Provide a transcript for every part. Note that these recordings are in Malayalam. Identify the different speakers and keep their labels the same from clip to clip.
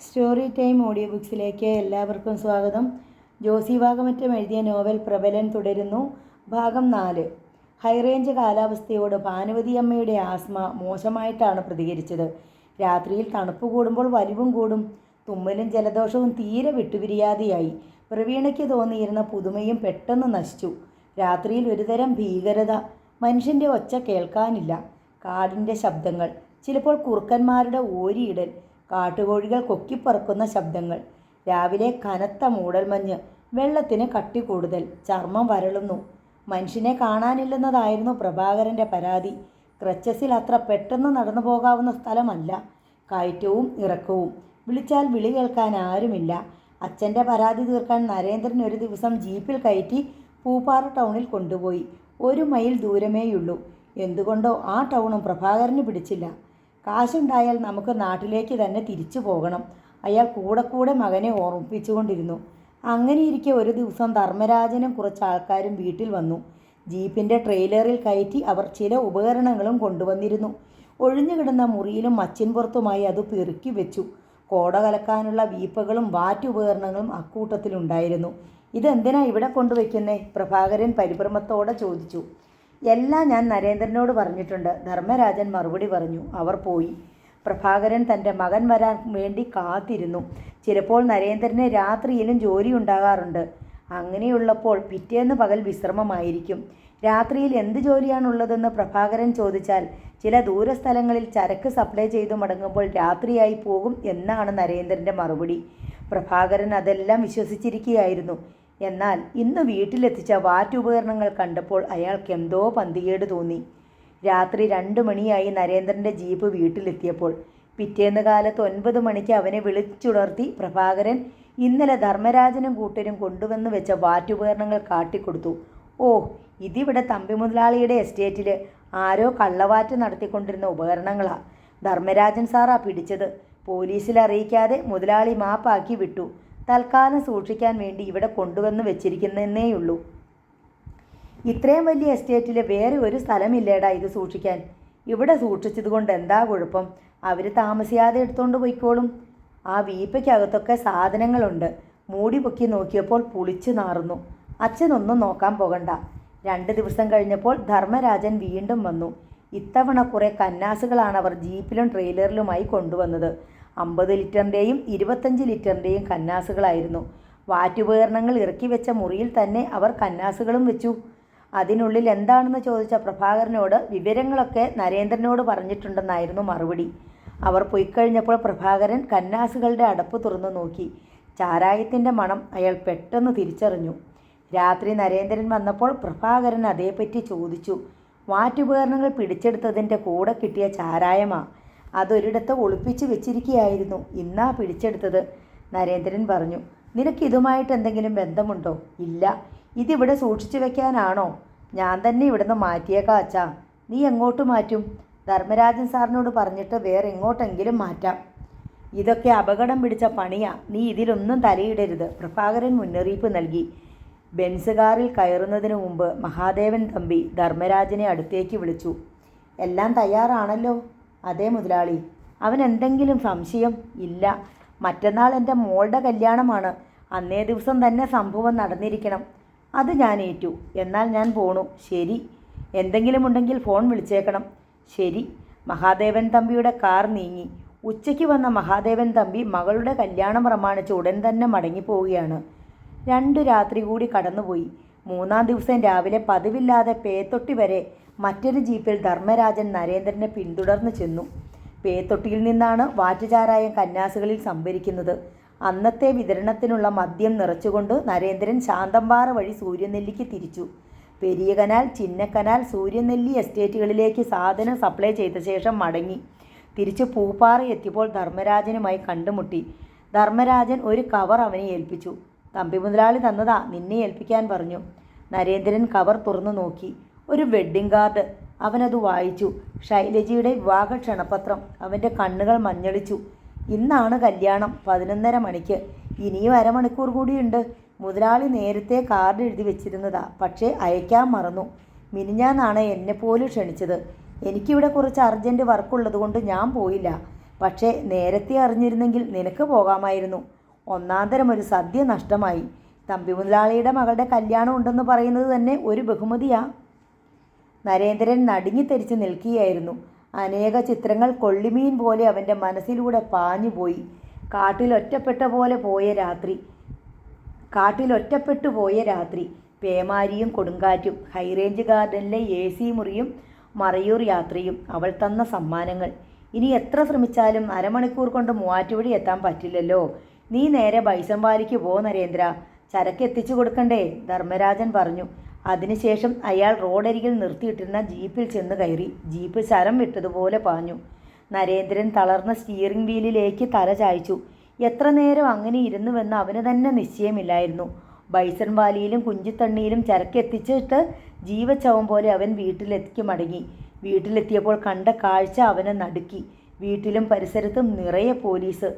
Speaker 1: സ്റ്റോറി ടൈം ഓഡിയോ ബുക്സിലേക്ക് എല്ലാവർക്കും സ്വാഗതം. ജോസി വാകമറ്റം എഴുതിയ നോവൽ പ്രബലൻ തുടരുന്നു. ഭാഗം 4. ഹൈറേഞ്ച് കാലാവസ്ഥയോട് ഭാനുവതിയമ്മയുടെ ആസ്മ മോശമായിട്ടാണ് പ്രതികരിച്ചത്. രാത്രിയിൽ തണുപ്പ് കൂടുമ്പോൾ വലിവും കൂടും. തുമ്മലും ജലദോഷവും തീരെ വിട്ടുപിരിയാതെയായി. പ്രവീണയ്ക്ക് തോന്നിയിരുന്ന പുതുമയും പെട്ടെന്ന് നശിച്ചു. രാത്രിയിൽ ഒരുതരം ഭീകരത. മനുഷ്യൻ്റെ ഒച്ച കേൾക്കാനില്ല. കാടിൻ്റെ ശബ്ദങ്ങൾ, ചിലപ്പോൾ കുറുക്കന്മാരുടെ ഓരിയിടൽ, കാട്ടുകോഴികൾ കൊക്കിപ്പറക്കുന്ന ശബ്ദങ്ങൾ. രാവിലെ കനത്ത മൂടൽമഞ്ഞ്, വെള്ളത്തിന് കട്ടി കൂടുതൽ, ചർമ്മം വരളുന്നു. മനുഷ്യനെ കാണാനില്ലെന്നതായിരുന്നു പ്രഭാകരൻ്റെ പരാതി. ക്രച്ചസിൽ അത്ര പെട്ടെന്ന് നടന്നു പോകാവുന്ന സ്ഥലമല്ല. കയറ്റവും ഇറക്കവും, വിളിച്ചാൽ വിളി കേൾക്കാൻ ആരുമില്ല. അച്ഛൻ്റെ പരാതി തീർക്കാൻ നരേന്ദ്രൻ ഒരു ദിവസം ജീപ്പിൽ കയറ്റി പൂപ്പാറ ടൗണിൽ കൊണ്ടുപോയി. 1 മൈൽ ദൂരമേയുള്ളൂ. എന്തുകൊണ്ടോ ആ ടൗണും പ്രഭാകരന് പിടിച്ചില്ല. കാശുണ്ടായാൽ നമുക്ക് നാട്ടിലേക്ക് തന്നെ തിരിച്ചു പോകണം, അയാൾ കൂടെ മകനെ ഓർമ്മിപ്പിച്ചുകൊണ്ടിരുന്നു. അങ്ങനെയിരിക്കെ ഒരു ദിവസം ധർമ്മരാജനും കുറച്ച് ആൾക്കാരും വീട്ടിൽ വന്നു. ജീപ്പിൻ്റെ ട്രെയിലറിൽ കയറ്റി അവർ ചില ഉപകരണങ്ങളും കൊണ്ടുവന്നിരുന്നു. ഒഴിഞ്ഞുകിടന്ന മുറിയിലും മച്ചിൻപുറത്തുമായി അത് പെറുക്കി വെച്ചു. കോട കലക്കാനുള്ള വീപ്പകളും വാറ്റുപകരണങ്ങളും അക്കൂട്ടത്തിലുണ്ടായിരുന്നു. ഇതെന്തിനാ ഇവിടെ കൊണ്ടുവയ്ക്കുന്നേ? പ്രഭാകരൻ പരിഭ്രമത്തോടെ ചോദിച്ചു. എല്ലാം ഞാൻ നരേന്ദ്രനോട് പറഞ്ഞിട്ടുണ്ട്, ധർമ്മരാജൻ മറുപടി പറഞ്ഞു. അവർ പോയി. പ്രഭാകരൻ തൻ്റെ മകൻ വരാൻ വേണ്ടി കാത്തിരുന്നു. ചിലപ്പോൾ നരേന്ദ്രന് രാത്രിയിലും ജോലി ഉണ്ടാകാറുണ്ട്. അങ്ങനെയുള്ളപ്പോൾ പിറ്റേന്ന് പകൽ വിശ്രമമായിരിക്കും. രാത്രിയിൽ എന്ത് ജോലിയാണുള്ളതെന്ന് പ്രഭാകരൻ ചോദിച്ചാൽ ചില ദൂരസ്ഥലങ്ങളിൽ ചരക്ക് സപ്ലൈ ചെയ്തു മടങ്ങുമ്പോൾ രാത്രിയായി പോകും എന്നാണ് നരേന്ദ്രൻ്റെ മറുപടി. പ്രഭാകരൻ അതെല്ലാം വിശ്വസിച്ചിരിക്കുകയായിരുന്നു. എന്നാൽ ഇന്ന് വീട്ടിലെത്തിച്ച വാറ്റുപകരണങ്ങൾ കണ്ടപ്പോൾ അയാൾക്ക് എന്തോ പന്തികേട് തോന്നി. രാത്രി 2 മണിയായി നരേന്ദ്രൻ്റെ ജീപ്പ് വീട്ടിലെത്തിയപ്പോൾ. പിറ്റേന്ന് കാലത്ത് 9 മണിക്ക് അവനെ വിളിച്ചുണർത്തി പ്രഭാകരൻ ഇന്നലെ ധർമ്മരാജനും കൂട്ടരും കൊണ്ടുവന്ന് വെച്ച വാറ്റുപകരണങ്ങൾ കാട്ടിക്കൊടുത്തു. ഓ, ഇതിവിടെ തമ്പി മുതലാളിയുടെ എസ്റ്റേറ്റിൽ ആരോ കള്ളവാറ്റ് നടത്തിക്കൊണ്ടിരുന്ന ഉപകരണങ്ങളാണ്. ധർമ്മരാജൻ സാറാ പിടിച്ചത്. പോലീസിൽ അറിയിക്കാതെ മുതലാളി മാപ്പാക്കി വിട്ടു. തൽക്കാലം സൂക്ഷിക്കാൻ വേണ്ടി ഇവിടെ കൊണ്ടുവന്ന് വെച്ചിരിക്കുന്നേയുള്ളൂ. ഇത്രയും വലിയ എസ്റ്റേറ്റിൽ വേറെ ഒരു സ്ഥലമില്ലേടാ ഇത് സൂക്ഷിക്കാൻ. ഇവിടെ സൂക്ഷിച്ചത് കൊണ്ട് എന്താ കുഴപ്പം? അവർ താമസിയാതെ എടുത്തുകൊണ്ട് പോയിക്കോളും. ആ വീപ്പയ്ക്കകത്തൊക്കെ സാധനങ്ങളുണ്ട്. മൂടി പൊക്കി നോക്കിയപ്പോൾ പുളിച്ചു നാറുന്നു. അച്ഛനൊന്നും നോക്കാൻ പോകണ്ട. 2 ദിവസം കഴിഞ്ഞപ്പോൾ ധർമ്മരാജൻ വീണ്ടും വന്നു. ഇത്തവണ കുറേ കന്നാസുകളാണ് അവർ ജീപ്പിലും ട്രെയിലറിലുമായി കൊണ്ടുവന്നത്. 50 ലിറ്ററിൻ്റെയും 25 ലിറ്ററിൻ്റെയും കന്നാസുകളായിരുന്നു. വാറ്റുപകരണങ്ങൾ ഇറക്കി വെച്ച മുറിയിൽ തന്നെ അവർ കന്നാസുകളും വെച്ചു. അതിനുള്ളിൽ എന്താണെന്ന് ചോദിച്ച പ്രഭാകരനോട് വിവരങ്ങളൊക്കെ നരേന്ദ്രനോട് പറഞ്ഞിട്ടുണ്ടെന്നായിരുന്നു മറുപടി. അവർ പോയിക്കഴിഞ്ഞപ്പോൾ പ്രഭാകരൻ കന്നാസുകളുടെ അടപ്പ് തുറന്നു നോക്കി. ചാരായത്തിൻ്റെ മണം അയാൾ പെട്ടെന്ന് തിരിച്ചറിഞ്ഞു. രാത്രി നരേന്ദ്രൻ വന്നപ്പോൾ പ്രഭാകരൻ അതേപ്പറ്റി ചോദിച്ചു. വാറ്റുപകരണങ്ങൾ പിടിച്ചെടുത്തതിൻ്റെ കൂടെ കിട്ടിയ ചാരായമാ. അതൊരിടത്ത് ഒളിപ്പിച്ച് വെച്ചിരിക്കുകയായിരുന്നു. ഇന്നാ പിടിച്ചെടുത്തത്, നരേന്ദ്രൻ പറഞ്ഞു. നിനക്ക് ഇതുമായിട്ട് എന്തെങ്കിലും ബന്ധമുണ്ടോ? ഇല്ല. ഇതിവിടെ സൂക്ഷിച്ചു വെക്കാനാണോ? ഞാൻ തന്നെ ഇവിടുന്ന് മാറ്റിയേക്കാം അച്ഛാ. നീ എങ്ങോട്ട് മാറ്റും? ധർമ്മരാജൻ സാറിനോട് പറഞ്ഞിട്ട് വേറെ എങ്ങോട്ടെങ്കിലും മാറ്റാം. ഇതൊക്കെ അപകടം പിടിച്ച പണിയാ. നീ ഇതിലൊന്നും തലയിടരുത്, പ്രഭാകരൻ മുന്നറിയിപ്പ് നൽകി. ബെൻസ് കാറിൽ കയറുന്നതിന് മുമ്പ് മഹാദേവൻ തമ്പി ധർമ്മരാജനെ അടുത്തേക്ക് വിളിച്ചു. എല്ലാം തയ്യാറാണല്ലോ? അതേ മുതലാളി. അവൻ എന്തെങ്കിലും സംശയം? ഇല്ല. മറ്റന്നാൾ എൻ്റെ മോളുടെ കല്യാണമാണ്. അന്നേ ദിവസം തന്നെ സംഭവം നടന്നിരിക്കണം. അത് ഞാൻ ഏറ്റു. എന്നാൽ ഞാൻ പോണു. ശരി. എന്തെങ്കിലും ഉണ്ടെങ്കിൽ ഫോൺ വിളിച്ചേക്കണം. ശരി. മഹാദേവൻ തമ്പിയുടെ കാർ നീങ്ങി. ഉച്ചയ്ക്ക് വന്ന മഹാദേവൻ തമ്പി മകളുടെ കല്യാണം പ്രമാണിച്ച് ഉടൻ തന്നെ മടങ്ങിപ്പോവുകയാണ്. 2 രാത്രി കൂടി കടന്നുപോയി. 3-ാം ദിവസം രാവിലെ പതിവില്ലാതെ പേത്തൊട്ടി വരെ മറ്റൊരു ജീപ്പിൽ ധർമ്മരാജൻ നരേന്ദ്രനെ പിന്തുടർന്ന് ചെന്നു. പേത്തൊട്ടിയിൽ നിന്നാണ് വാറ്റുചാരായം കന്നാസുകളിൽ സംഭരിക്കുന്നത്. അന്നത്തെ വിതരണത്തിനുള്ള മദ്യം നിറച്ചുകൊണ്ട് നരേന്ദ്രൻ ശാന്തമ്പാറ വഴി സൂര്യനെല്ലിക്ക് തിരിച്ചു. പെരിയ കനാൽ, ചിന്നക്കനാൽ, സൂര്യനെല്ലി എസ്റ്റേറ്റുകളിലേക്ക് സാധനം സപ്ലൈ ചെയ്ത ശേഷം മടങ്ങി. തിരിച്ച് പൂപ്പാറ എത്തിയപ്പോൾ ധർമ്മരാജനുമായി കണ്ടുമുട്ടി. ധർമ്മരാജൻ ഒരു കവർ അവനെ ഏൽപ്പിച്ചു. തമ്പി മുതലാളി തന്നതാ, നിന്നെ ഏൽപ്പിക്കാൻ പറഞ്ഞു. നരേന്ദ്രൻ കവർ തുറന്നു നോക്കി. ഒരു വെഡ്ഡിംഗ് കാർഡ്. അവനത് വായിച്ചു. ശൈലജയുടെ വിവാഹ ക്ഷണപത്രം. അവൻ്റെ കണ്ണുകൾ മഞ്ഞളിച്ചു. ഇന്നാണ് കല്യാണം, 11:30 മണിക്ക്. ഇനിയും അരമണിക്കൂർ കൂടിയുണ്ട്. മുതലാളി നേരത്തെ കാർഡ് എഴുതി വെച്ചിരുന്നതാ, പക്ഷേ അയക്കാൻ മറന്നു. മിനിഞ്ഞാന്നാണ് എന്നെപ്പോലും ക്ഷണിച്ചത്. എനിക്കിവിടെ കുറച്ച് അർജൻറ്റ് വർക്കുള്ളത് കൊണ്ട് ഞാൻ പോയില്ല. പക്ഷേ നേരത്തെ അറിഞ്ഞിരുന്നെങ്കിൽ നിനക്ക് പോകാമായിരുന്നു. ഒന്നാന്തരം ഒരു സദ്യ നഷ്ടമായി. തമ്പി മുതലാളിയുടെ മകളുടെ കല്യാണം ഉണ്ടെന്ന് പറയുന്നത് തന്നെ ഒരു ബഹുമതിയാ. നരേന്ദ്രൻ നടുങ്ങിത്തെരിച്ച് നിൽക്കുകയായിരുന്നു. അനേക ചിത്രങ്ങൾ കൊള്ളിമീൻ പോലെ അവൻ്റെ മനസ്സിലൂടെ പാഞ്ഞുപോയി. കാട്ടിലൊറ്റപ്പെട്ടു പോയ രാത്രി, പേമാരിയും കൊടുങ്കാറ്റും, ഹൈറേഞ്ച് ഗാർഡനിലെ AC മുറിയും മറയൂർ യാത്രയും, അവൾ തന്ന സമ്മാനങ്ങൾ. ഇനി എത്ര ശ്രമിച്ചാലും അരമണിക്കൂർ കൊണ്ട് മൂവാറ്റുപുഴ എത്താൻ പറ്റില്ലല്ലോ. നീ നേരെ ബൈസൺ വാലിക്ക് പോ നരേന്ദ്ര, ചരക്ക് എത്തിച്ചു കൊടുക്കണ്ടേ, ധർമ്മരാജൻ പറഞ്ഞു. അതിനുശേഷം അയാൾ റോഡരികിൽ നിർത്തിയിട്ടിരുന്ന ജീപ്പിൽ ചെന്ന് കയറി. ജീപ്പ് ശരം വിട്ടതുപോലെ പാഞ്ഞു. നരേന്ദ്രൻ തളർന്ന സ്റ്റിയറിംഗ് വീലിലേക്ക് തല ചായ്ച്ചു. എത്ര നേരം അങ്ങനെ ഇരുന്നുവെന്ന് അവന് തന്നെ നിശ്ചയമില്ലായിരുന്നു. ബൈസൺ വാലിയിലും കുഞ്ചിത്തണ്ണിയിലും ചരക്കെത്തിച്ചിട്ട് ജീവച്ചവം പോലെ അവൻ വീട്ടിലേക്ക് മടങ്ങി. വീട്ടിലെത്തിയപ്പോൾ കണ്ട കാഴ്ച അവനെ നടുക്കി. വീട്ടിലും പരിസരത്തും നിറയെ പോലീസ്.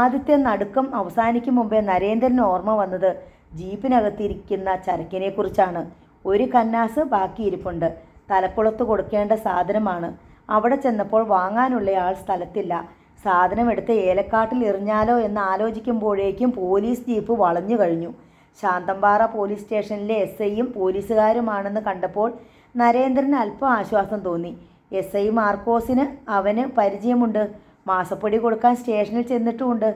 Speaker 1: ആദ്യത്തെ നടുക്കം അവസാനിക്കും മുമ്പേ നരേന്ദ്രന് ഓർമ്മ വന്നത് ജീപ്പിനകത്തിരിക്കുന്ന ചരക്കിനെക്കുറിച്ചാണ്. ഒരു കന്നാസ് ബാക്കിയിരിപ്പുണ്ട്. തലക്കുളത്ത് കൊടുക്കേണ്ട സാധനമാണ്. അവിടെ ചെന്നപ്പോൾ വാങ്ങാനുള്ള ആൾ സ്ഥലത്തില്ല. സാധനം എടുത്ത് ഏലക്കാട്ടിൽ എറിഞ്ഞാലോ എന്ന് ആലോചിക്കുമ്പോഴേക്കും പോലീസ് ജീപ്പ് വളഞ്ഞു കഴിഞ്ഞു. ശാന്തമ്പാറ പോലീസ് സ്റ്റേഷനിലെ SIയും പോലീസുകാരുമാണെന്ന് കണ്ടപ്പോൾ നരേന്ദ്രന് അല്പം ആശ്വാസം തോന്നി. SI മാർക്കോസിന് അവന് പരിചയമുണ്ട്. മാസപ്പൊടി കൊടുക്കാൻ സ്റ്റേഷനിൽ ചെന്നിട്ടുമുണ്ട്.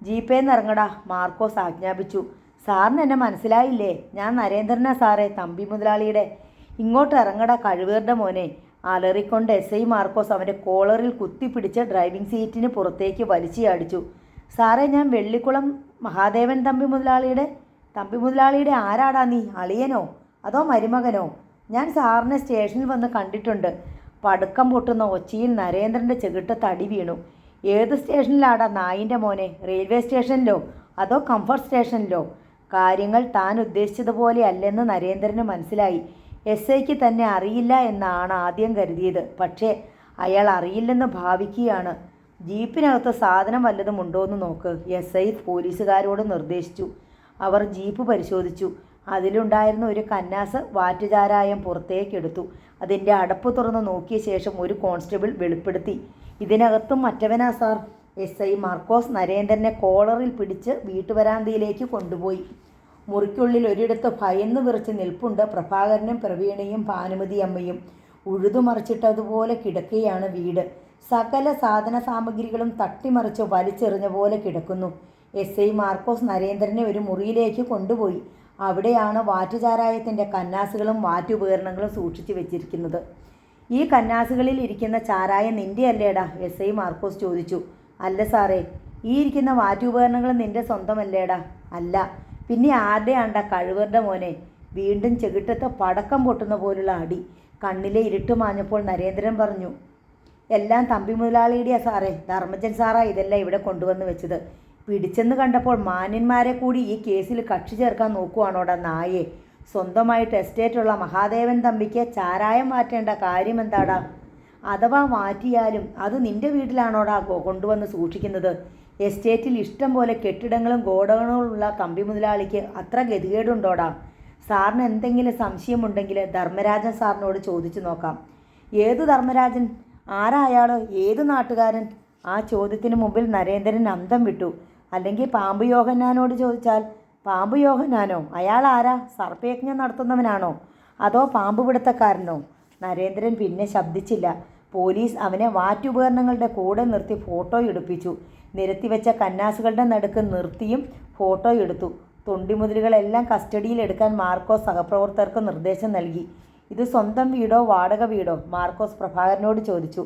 Speaker 1: ജീപ്പേന്ന് ഇറങ്ങടാ, മാർക്കോസ് ആജ്ഞാപിച്ചു. സാറിന് എന്നെ മനസ്സിലായില്ലേ? ഞാൻ നരേന്ദ്രനാ സാറേ, തമ്പി മുതലാളിയുടെ. ഇങ്ങോട്ട് ഇറങ്ങടാ കഴിവേറുടെ മോനെ, അലറിക്കൊണ്ട് SI മാർക്കോസ് അവൻ്റെ കോളറിൽ കുത്തിപ്പിടിച്ച് ഡ്രൈവിംഗ് സീറ്റിന് പുറത്തേക്ക് വലിച്ചിയാടിച്ചു. സാറേ, ഞാൻ വെള്ളിക്കുളം മഹാദേവൻ തമ്പി മുതലാളിയുടെ ആരാടാ നീ? അളിയനോ അതോ മരുമകനോ? ഞാൻ സാറിനെ സ്റ്റേഷനിൽ വന്ന് കണ്ടിട്ടുണ്ട്. പടുക്കം പൊട്ടുന്ന ഒച്ചയിൽ നരേന്ദ്രൻ്റെ ചെകിട്ടത്ത് അടി വീണു. ഏത് സ്റ്റേഷനിലാടാ നായിൻ്റെ മോനെ? റെയിൽവേ സ്റ്റേഷനിലോ അതോ കംഫർട്ട് സ്റ്റേഷനിലോ? കാര്യങ്ങൾ താൻ ഉദ്ദേശിച്ചതുപോലെ അല്ലെന്ന് നരേന്ദ്രന് മനസ്സിലായി. SIക്ക് തന്നെ അറിയില്ല എന്നാണ് ആദ്യം കരുതിയത്. പക്ഷേ അയാൾ അറിയില്ലെന്ന് ഭാവിക്കുകയാണ്. ജീപ്പിനകത്ത് സാധനം വല്ലതും ഉണ്ടോയെന്ന് നോക്ക്, SI പോലീസുകാരോട് നിർദ്ദേശിച്ചു. അവർ ജീപ്പ് പരിശോധിച്ചു. അതിലുണ്ടായിരുന്ന ഒരു കന്നാസ് വാറ്റുചാരായം പുറത്തേക്കെടുത്തു. അതിൻ്റെ അടപ്പ് തുറന്ന് നോക്കിയ ശേഷം ഒരു കോൺസ്റ്റബിൾ വെളിപ്പെടുത്തി, ഇതിനകത്തും മറ്റവനാ സാർ. SI മാർക്കോസ് നരേന്ദ്രനെ കോളറിൽ പിടിച്ച് വീട്ടുവരാന്തയിലേക്ക് കൊണ്ടുപോയി. മുറിക്കുള്ളിൽ ഒരിടത്ത് ഭയന്ന് വിറച്ച് നിൽപ്പുണ്ട് പ്രഭാകരനും പ്രവീണയും ഭാനുമതി അമ്മയും. ഉഴുതുമറിച്ചിട്ടതുപോലെ കിടക്കുകയാണ് വീട്. സകല സാധന സാമഗ്രികളും തട്ടിമറിച്ച് വലിച്ചെറിഞ്ഞ പോലെ കിടക്കുന്നു. SI മാർക്കോസ് നരേന്ദ്രനെ ഒരു മുറിയിലേക്ക് കൊണ്ടുപോയി. അവിടെയാണ് വാറ്റുചാരായത്തിൻ്റെ കന്നാസുകളും വാറ്റുപകരണങ്ങളും സൂക്ഷിച്ചു വെച്ചിരിക്കുന്നത്. ഈ കന്നാസുകളിൽ ഇരിക്കുന്ന ചാരായം നിൻ്റെ അല്ലേടാ? SI മാർക്കോസ് ചോദിച്ചു. അല്ല സാറേ. ഈ ഇരിക്കുന്ന വാറ്റുപകരണങ്ങൾ നിൻ്റെ സ്വന്തമല്ലേടാ? അല്ല. പിന്നെ ആരുടെയാണ്ടാ കഴിവറുടെ മോനെ? വീണ്ടും ചെകിട്ടത്ത് പടക്കം പൊട്ടുന്ന പോലുള്ള അടി. കണ്ണിലെ ഇരുട്ട് മാഞ്ഞപ്പോൾ നരേന്ദ്രൻ പറഞ്ഞു, എല്ലാം തമ്പി മുതലാളിയുടെയാ സാറേ. ധർമ്മജൻ സാറാ ഇതെല്ലാം ഇവിടെ കൊണ്ടുവന്ന് വെച്ചത്. പിടിച്ചെന്ന് കണ്ടപ്പോൾ മാന്യന്മാരെ കൂടി ഈ കേസിൽ കക്ഷി ചേർക്കാൻ നോക്കുവാണോടാ നായെ? സ്വന്തമായിട്ട് എസ്റ്റേറ്റുള്ള മഹാദേവൻ തമ്പിക്ക് ചാരായം മാറ്റേണ്ട കാര്യമെന്താടാ? അഥവാ മാറ്റിയാലും അത് നിൻ്റെ വീട്ടിലാണോടാ കൊണ്ടുവന്ന് സൂക്ഷിക്കുന്നത്? എസ്റ്റേറ്റിൽ ഇഷ്ടം പോലെ കെട്ടിടങ്ങളും ഗോഡൗണുകളുള്ള തമ്പി മുതലാളിക്ക് അത്ര ഗതികേടുണ്ടോടാ? സാറിന് എന്തെങ്കിലും സംശയമുണ്ടെങ്കിൽ ധർമ്മരാജൻ സാറിനോട് ചോദിച്ചു നോക്കാം. ഏത് ധർമ്മരാജൻ? ആരാ അയാൾ? ഏത് നാട്ടുകാരൻ? ആ ചോദ്യത്തിന് മുമ്പിൽ നരേന്ദ്രൻ അന്തം വിട്ടു. അല്ലെങ്കിൽ പാമ്പ് യോഹന്നാനോട് ചോദിച്ചാൽ? പാമ്പ് യോഹന്നാനോ? അയാൾ ആരാ? സർപ്പയജ്ഞം നടത്തുന്നവനാണോ അതോ പാമ്പ് പിടുത്തക്കാരനോ? നരേന്ദ്രൻ പിന്നെ ശബ്ദിച്ചില്ല. പോലീസ് അവനെ വാറ്റുപകരണങ്ങളുടെ കൂടെ നിർത്തി ഫോട്ടോ എടുപ്പിച്ചു. നിരത്തിവെച്ച കന്നാസുകളുടെ നടുക്ക് നിർത്തിയും ഫോട്ടോ എടുത്തു. തൊണ്ടിമുതലുകളെല്ലാം കസ്റ്റഡിയിലെടുക്കാൻ മാർക്കോസ് സഹപ്രവർത്തകർക്ക് നിർദ്ദേശം നൽകി. ഇത് സ്വന്തം വീടോ വാടക വീടോ? മാർക്കോസ് പ്രഭാകരനോട് ചോദിച്ചു.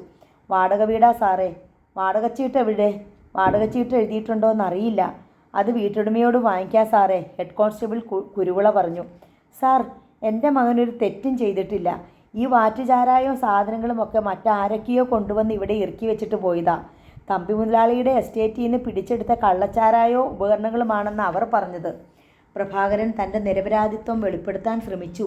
Speaker 1: വാടക വീടാ സാറേ. വാടകച്ചീട്ട് എവിടെ? വാടകച്ചീട്ട് എഴുതിയിട്ടുണ്ടോ എന്നറിയില്ല. അത് വീട്ടുടമയോട് വാങ്ങിക്കാം സാറേ, ഹെഡ് കോൺസ്റ്റബിൾ കുരുവിള പറഞ്ഞു. സാർ, എൻ്റെ മകനൊരു തെറ്റും ചെയ്തിട്ടില്ല. ഈ വാറ്റുചാരായവും സാധനങ്ങളും ഒക്കെ മറ്റാരൊക്കെയോ കൊണ്ടുവന്ന് ഇവിടെ ഇറക്കി വെച്ചിട്ട് പോയതാ. തമ്പി മുതലാളിയുടെ എസ്റ്റേറ്റിൽ നിന്ന് പിടിച്ചെടുത്ത കള്ളച്ചാരായോ ഉപകരണങ്ങളുമാണെന്ന് അവർ പറഞ്ഞത്. പ്രഭാകരൻ തൻ്റെ നിരപരാധിത്വം വെളിപ്പെടുത്താൻ ശ്രമിച്ചു.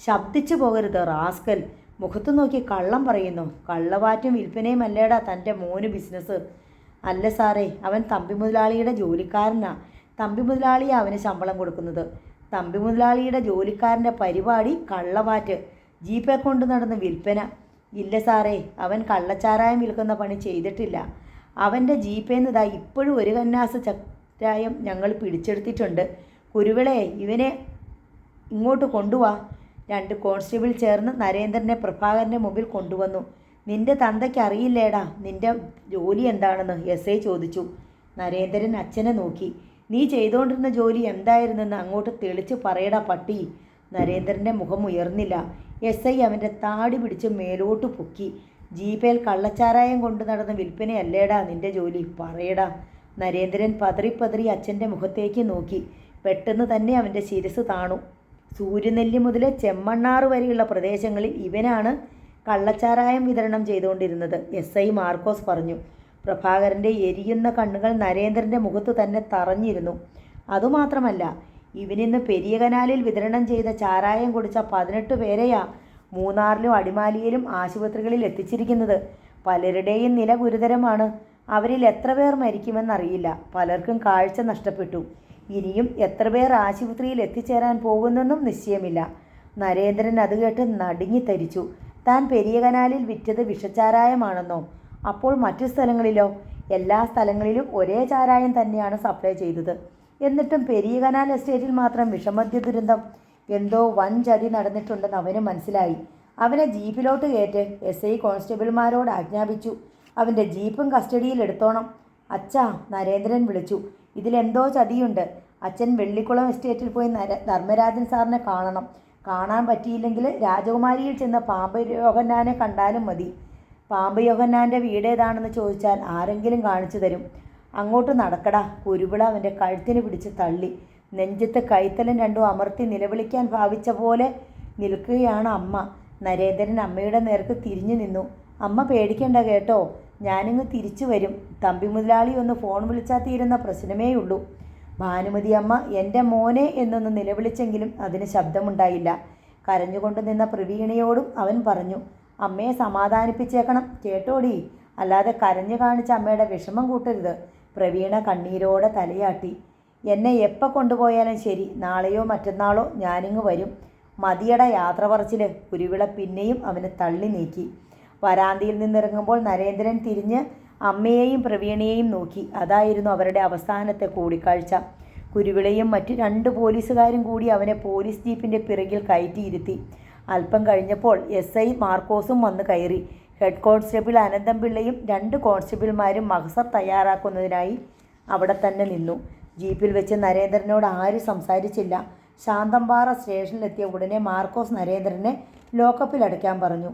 Speaker 1: ശബ്ദിച്ചു പോകരുത് റാസ്കൽ. മുഖത്ത് നോക്കി കള്ളം പറയുന്നു. കള്ളവാറ്റും വിൽപ്പനയും അല്ലേടാ തൻ്റെ മോന് ബിസിനസ്? അല്ല സാറേ, അവൻ തമ്പി മുതലാളിയുടെ ജോലിക്കാരനാ. തമ്പി മുതലാളിയാണ് അവന് ശമ്പളം കൊടുക്കുന്നത്. തമ്പി മുതലാളിയുടെ ജോലിക്കാരൻ്റെ പരിപാടി കള്ളവാറ്റ്, ജീപ്പെ കൊണ്ട് നടന്ന് വിൽപ്പന. ഇല്ല സാറേ, അവൻ കള്ളച്ചാരായം വിൽക്കുന്ന പണി ചെയ്തിട്ടില്ല. അവൻ്റെ ജീപ്പേന്ന് ദാ ഇപ്പോഴും ഒരു കന്നാസ് ചാരായം ഞങ്ങൾ പിടിച്ചെടുത്തിട്ടുണ്ട്. കുരുവിളെ, ഇവനെ ഇങ്ങോട്ട് കൊണ്ടുവാ. 2 കോൺസ്റ്റബിൾ ചേർന്ന് നരേന്ദ്രനെ പ്രഭാകരൻ്റെ മുമ്പിൽ കൊണ്ടുവന്നു. നിന്റെ തന്തയ്ക്ക് അറിയില്ലേടാ നിന്റെ ജോലി എന്താണെന്ന് SI ചോദിച്ചു. നരേന്ദ്രൻ അച്ഛനെ നോക്കി. നീ ചെയ്തുകൊണ്ടിരുന്ന ജോലി എന്തായിരുന്നെന്ന് അങ്ങോട്ട് തെളിച്ച് പറയടാ പട്ടി. നരേന്ദ്രൻ്റെ മുഖം ഉയർന്നില്ല. SI അവൻ്റെ താടി പിടിച്ച് മേലോട്ട് പൊക്കി. ജീപ്പേൽ കള്ളച്ചാരായം കൊണ്ട് നടന്ന വിൽപ്പനയല്ലേടാ നിന്റെ ജോലി, പറയടാ. നരേന്ദ്രൻ പതറി അച്ഛൻ്റെ മുഖത്തേക്ക് നോക്കി. പെട്ടെന്ന് തന്നെ അവൻ്റെ ശിരസ് താണു. സൂര്യനെല്ലി മുതൽ ചെമ്മണ്ണാറ് വരെയുള്ള പ്രദേശങ്ങളിൽ ഇവനാണ് കള്ളച്ചാരായം വിതരണം ചെയ്തുകൊണ്ടിരുന്നത്, SI മാർക്കോസ് പറഞ്ഞു. പ്രഭാകരൻ്റെ എരിയുന്ന കണ്ണുകൾ നരേന്ദ്രൻ്റെ മുഖത്ത് തന്നെ തറഞ്ഞിരുന്നു. അതുമാത്രമല്ല, ഇവനിന്ന് പെരിയ കനാലിൽ വിതരണം ചെയ്ത ചാരായം കുടിച്ച 18 പേരെയാ മൂന്നാറിലും അടിമാലിയിലും ആശുപത്രികളിൽ എത്തിച്ചിരിക്കുന്നത്. പലരുടെയും നില ഗുരുതരമാണ്. അവരിൽ എത്ര പേർ മരിക്കുമെന്നറിയില്ല. പലർക്കും കാഴ്ച നഷ്ടപ്പെട്ടു. ഇനിയും എത്ര പേർ ആശുപത്രിയിൽ എത്തിച്ചേരാൻ പോകുന്നെന്നും നിശ്ചയമില്ല. നരേന്ദ്രൻ അത് കേട്ട് നടുങ്ങിത്തരിച്ചു. താൻ പെരിയ കനാലിൽ വിറ്റത് വിഷച്ചാരായമാണെന്നോ? അപ്പോൾ മറ്റു സ്ഥലങ്ങളിലോ? എല്ലാ സ്ഥലങ്ങളിലും ഒരേ ചാരായം തന്നെയാണ് സപ്ലൈ ചെയ്തത്. എന്നിട്ടും പെരിയ കനാൽ എസ്റ്റേറ്റിൽ മാത്രം വിഷമദ്യ ദുരന്തം. എന്തോ വൻ ചതി നടന്നിട്ടുണ്ടെന്ന് അവന് മനസ്സിലായി. അവനെ ജീപ്പിലോട്ട് കയറ്റ്, SI കോൺസ്റ്റബിൾമാരോട് ആജ്ഞാപിച്ചു. അവൻ്റെ ജീപ്പും കസ്റ്റഡിയിൽ എടുത്തോണം. അച്ഛാ, നരേന്ദ്രൻ വിളിച്ചു. ഇതിലെന്തോ ചതിയുണ്ട്. അച്ഛൻ വെള്ളിക്കുളം എസ്റ്റേറ്റിൽ പോയി ധർമ്മരാജൻ സാറിനെ കാണണം. കാണാൻ പറ്റിയില്ലെങ്കിൽ രാജകുമാരിയിൽ ചെന്ന് പാമ്പ് യോഹന്നാനെ കണ്ടാലും മതി. പാമ്പ് യോഹന്നാൻ്റെ വീടേതാണെന്ന് ചോദിച്ചാൽ ആരെങ്കിലും കാണിച്ചു തരും. അങ്ങോട്ട് നടക്കടാ. കുരുവിള അവൻ്റെ കഴുത്തിന് പിടിച്ച് തള്ളി. നെഞ്ചത്ത് കൈത്തലം രണ്ടും അമർത്തി നിലവിളിക്കാൻ ഭാവിച്ച പോലെ നിൽക്കുകയാണ് അമ്മ. നരേന്ദ്രൻ അമ്മയുടെ നേർക്ക് തിരിഞ്ഞു നിന്നു. അമ്മ പേടിക്കണ്ട കേട്ടോ, ഞാനിങ്ങ് തിരിച്ചു വരും. തമ്പി മുതലാളി ഒന്ന് ഫോൺ വിളിച്ചാൽ തീരുന്ന പ്രശ്നമേയുള്ളൂ. ഭാനുമതി അമ്മ എൻ്റെ മോനെ എന്നൊന്ന് നിലവിളിച്ചെങ്കിലും അതിന് ശബ്ദമുണ്ടായില്ല. കരഞ്ഞുകൊണ്ട് നിന്ന പ്രവീണയോടും അവൻ പറഞ്ഞു, അമ്മയെ സമാധാനിപ്പിച്ചേക്കണം കേട്ടോടി, അല്ലാതെ കരഞ്ഞു കാണിച്ച അമ്മയുടെ വിഷമം കൂട്ടരുത്. പ്രവീണ കണ്ണീരോടെ തലയാട്ടി. എന്നെ എപ്പോൾ കൊണ്ടുപോയാലും ശരി, നാളെയോ മറ്റന്നാളോ ഞാനിങ്ങ് വരും. മതിയട യാത്ര പറച്ചിൽ. കുരുവിള പിന്നെയും അവന് തള്ളി നീക്കി. വരാന്തിയിൽ നിന്നിറങ്ങുമ്പോൾ നരേന്ദ്രൻ തിരിഞ്ഞ് അമ്മയെയും പ്രവീണയെയും നോക്കി. അതായിരുന്നു അവരുടെ അവസാനത്തെ കൂടിക്കാഴ്ച. കുരുവിളയും മറ്റു 2 പോലീസുകാരും കൂടി അവനെ പോലീസ് ജീപ്പിൻ്റെ പിറകിൽ കയറ്റിയിരുത്തി. അല്പം കഴിഞ്ഞപ്പോൾ SI മാർക്കോസും വന്ന് കയറി. ഹെഡ് കോൺസ്റ്റബിൾ അനന്തംപിള്ളയും 2 കോൺസ്റ്റബിൾമാരും മഹസർ തയ്യാറാക്കുന്നതിനായി അവിടെ തന്നെ നിന്നു. ജീപ്പിൽ വെച്ച് നരേന്ദ്രനോട് ആരും സംസാരിച്ചില്ല. ശാന്തമ്പാറ സ്റ്റേഷനിലെത്തിയ ഉടനെ മാർക്കോസ് നരേന്ദ്രനെ ലോക്കപ്പിൽ അടയ്ക്കാൻ പറഞ്ഞു.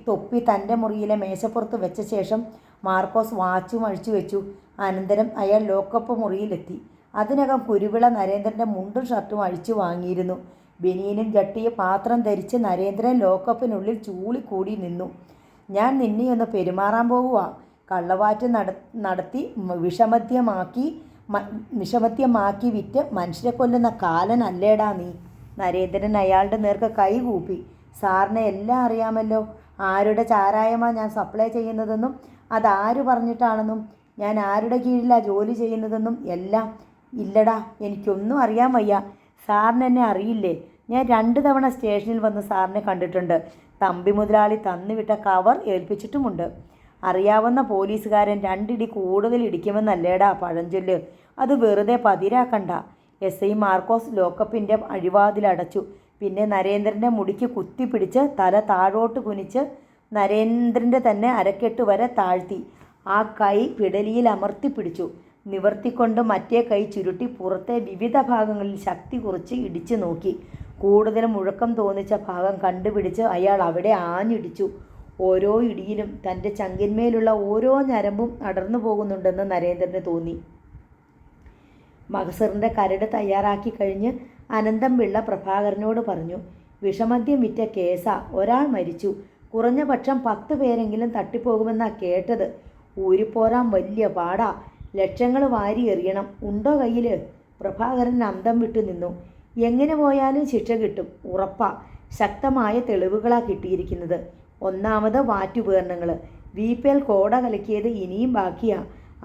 Speaker 1: തൊപ്പി തൻ്റെ മുറിയിലെ മേശപ്പുറത്ത് വെച്ച ശേഷം മാർക്കോസ് വാച്ചും അഴിച്ചു വെച്ചു. അനന്തരം അയാൾ ലോക്കപ്പ് മുറിയിലെത്തി. അതിനകം കുരുവിള നരേന്ദ്രൻ്റെ മുണ്ടും ഷർട്ടും അഴിച്ചു വാങ്ങിയിരുന്നു. ബനിയനും ജട്ടിയും പാത്രം ധരിച്ച് നരേന്ദ്രൻ ലോക്കപ്പിനുള്ളിൽ ചൂളിക്കൂടി നിന്നു. ഞാൻ നിന്നെയൊന്ന് പെരുമാറാൻ പോവുക. കള്ളവാറ്റ് നടത്തി വിഷമദ്യമാക്കി വിറ്റ് മനുഷ്യരെ കൊല്ലുന്ന കാലനല്ലേടാ നീ. നരേന്ദ്രൻ അയാളുടെ നേർക്ക് കൈകൂപ്പി. സാറിനെ എല്ലാം അറിയാമല്ലോ. ആരുടെ ചാരായമാണ് ഞാൻ സപ്ലൈ ചെയ്യുന്നതെന്നും അതാര് പറഞ്ഞിട്ടാണെന്നും ഞാൻ ആരുടെ കീഴിലാണ് ജോലി ചെയ്യുന്നതെന്നും എല്ലാം. ഇല്ലടാ, എനിക്കൊന്നും അറിയാൻ വയ്യ. സാറിന് എന്നെ അറിയില്ലേ? ഞാൻ 2 തവണ സ്റ്റേഷനിൽ വന്ന് സാറിനെ കണ്ടിട്ടുണ്ട്. തമ്പി മുതലാളി തന്നുവിട്ട കവർ ഏൽപ്പിച്ചിട്ടുമുണ്ട്. അറിയാവുന്ന പോലീസുകാരൻ 2 ഇടി കൂടുതൽ ഇടിക്കുമെന്നല്ലേടാ പഴഞ്ചൊല്ല്. അത് വെറുതെ പതിരാക്കണ്ട. SI മാർക്കോസ് ലോക്കപ്പിൻ്റെ അഴിവാതിലടച്ചു. പിന്നെ നരേന്ദ്രൻ്റെ മുടിക്ക് കുത്തിപ്പിടിച്ച് തല താഴോട്ട് കുനിച്ച് നരേന്ദ്രൻ്റെ തന്നെ അരക്കെട്ട് വരെ താഴ്ത്തി. ആ കൈ പിടലിയിൽ അമർത്തിപ്പിടിച്ചു. നിവർത്തിക്കൊണ്ട് മറ്റേ കൈ ചുരുട്ടി പുറത്തെ വിവിധ ഭാഗങ്ങളിൽ ശക്തി കുറച്ച് ഇടിച്ചു നോക്കി. കൂടുതൽ മുഴക്കം തോന്നിച്ച ഭാഗം കണ്ടുപിടിച്ച് അയാൾ അവിടെ ആഞ്ഞിടിച്ചു. ഓരോ ഇടിയിലും തൻ്റെ ചങ്കിന്മേലുള്ള ഓരോ ഞരമ്പും അടർന്നു പോകുന്നുണ്ടെന്ന് നരേന്ദ്രന് തോന്നി. മഹസറിൻ്റെ കരട് തയ്യാറാക്കി കഴിഞ്ഞ് അനന്തംപിള്ള പ്രഭാകരനോട് പറഞ്ഞു, വിഷമദ്യം വിറ്റ കേസാ. ഒരാൾ മരിച്ചു. കുറഞ്ഞ പക്ഷം 10 പേരെങ്കിലും തട്ടിപ്പോകുമെന്നാണ് കേട്ടത്. ഊരിപ്പോരാൻ വലിയ പാടാ. ലക്ഷങ്ങൾ വാരി എറിയണം. ഉണ്ടോ കയ്യിൽ? പ്രഭാകരൻ അന്തം വിട്ടു നിന്നു. എങ്ങനെ പോയാലും ശിക്ഷ കിട്ടും, ഉറപ്പാ. ശക്തമായ തെളിവുകളാണ് കിട്ടിയിരിക്കുന്നത്. ഒന്നാമത് വാറ്റുപകരണങ്ങൾ. വീപ്പേൽ കോട കലക്കിയത് ഇനിയും ബാക്കിയാ.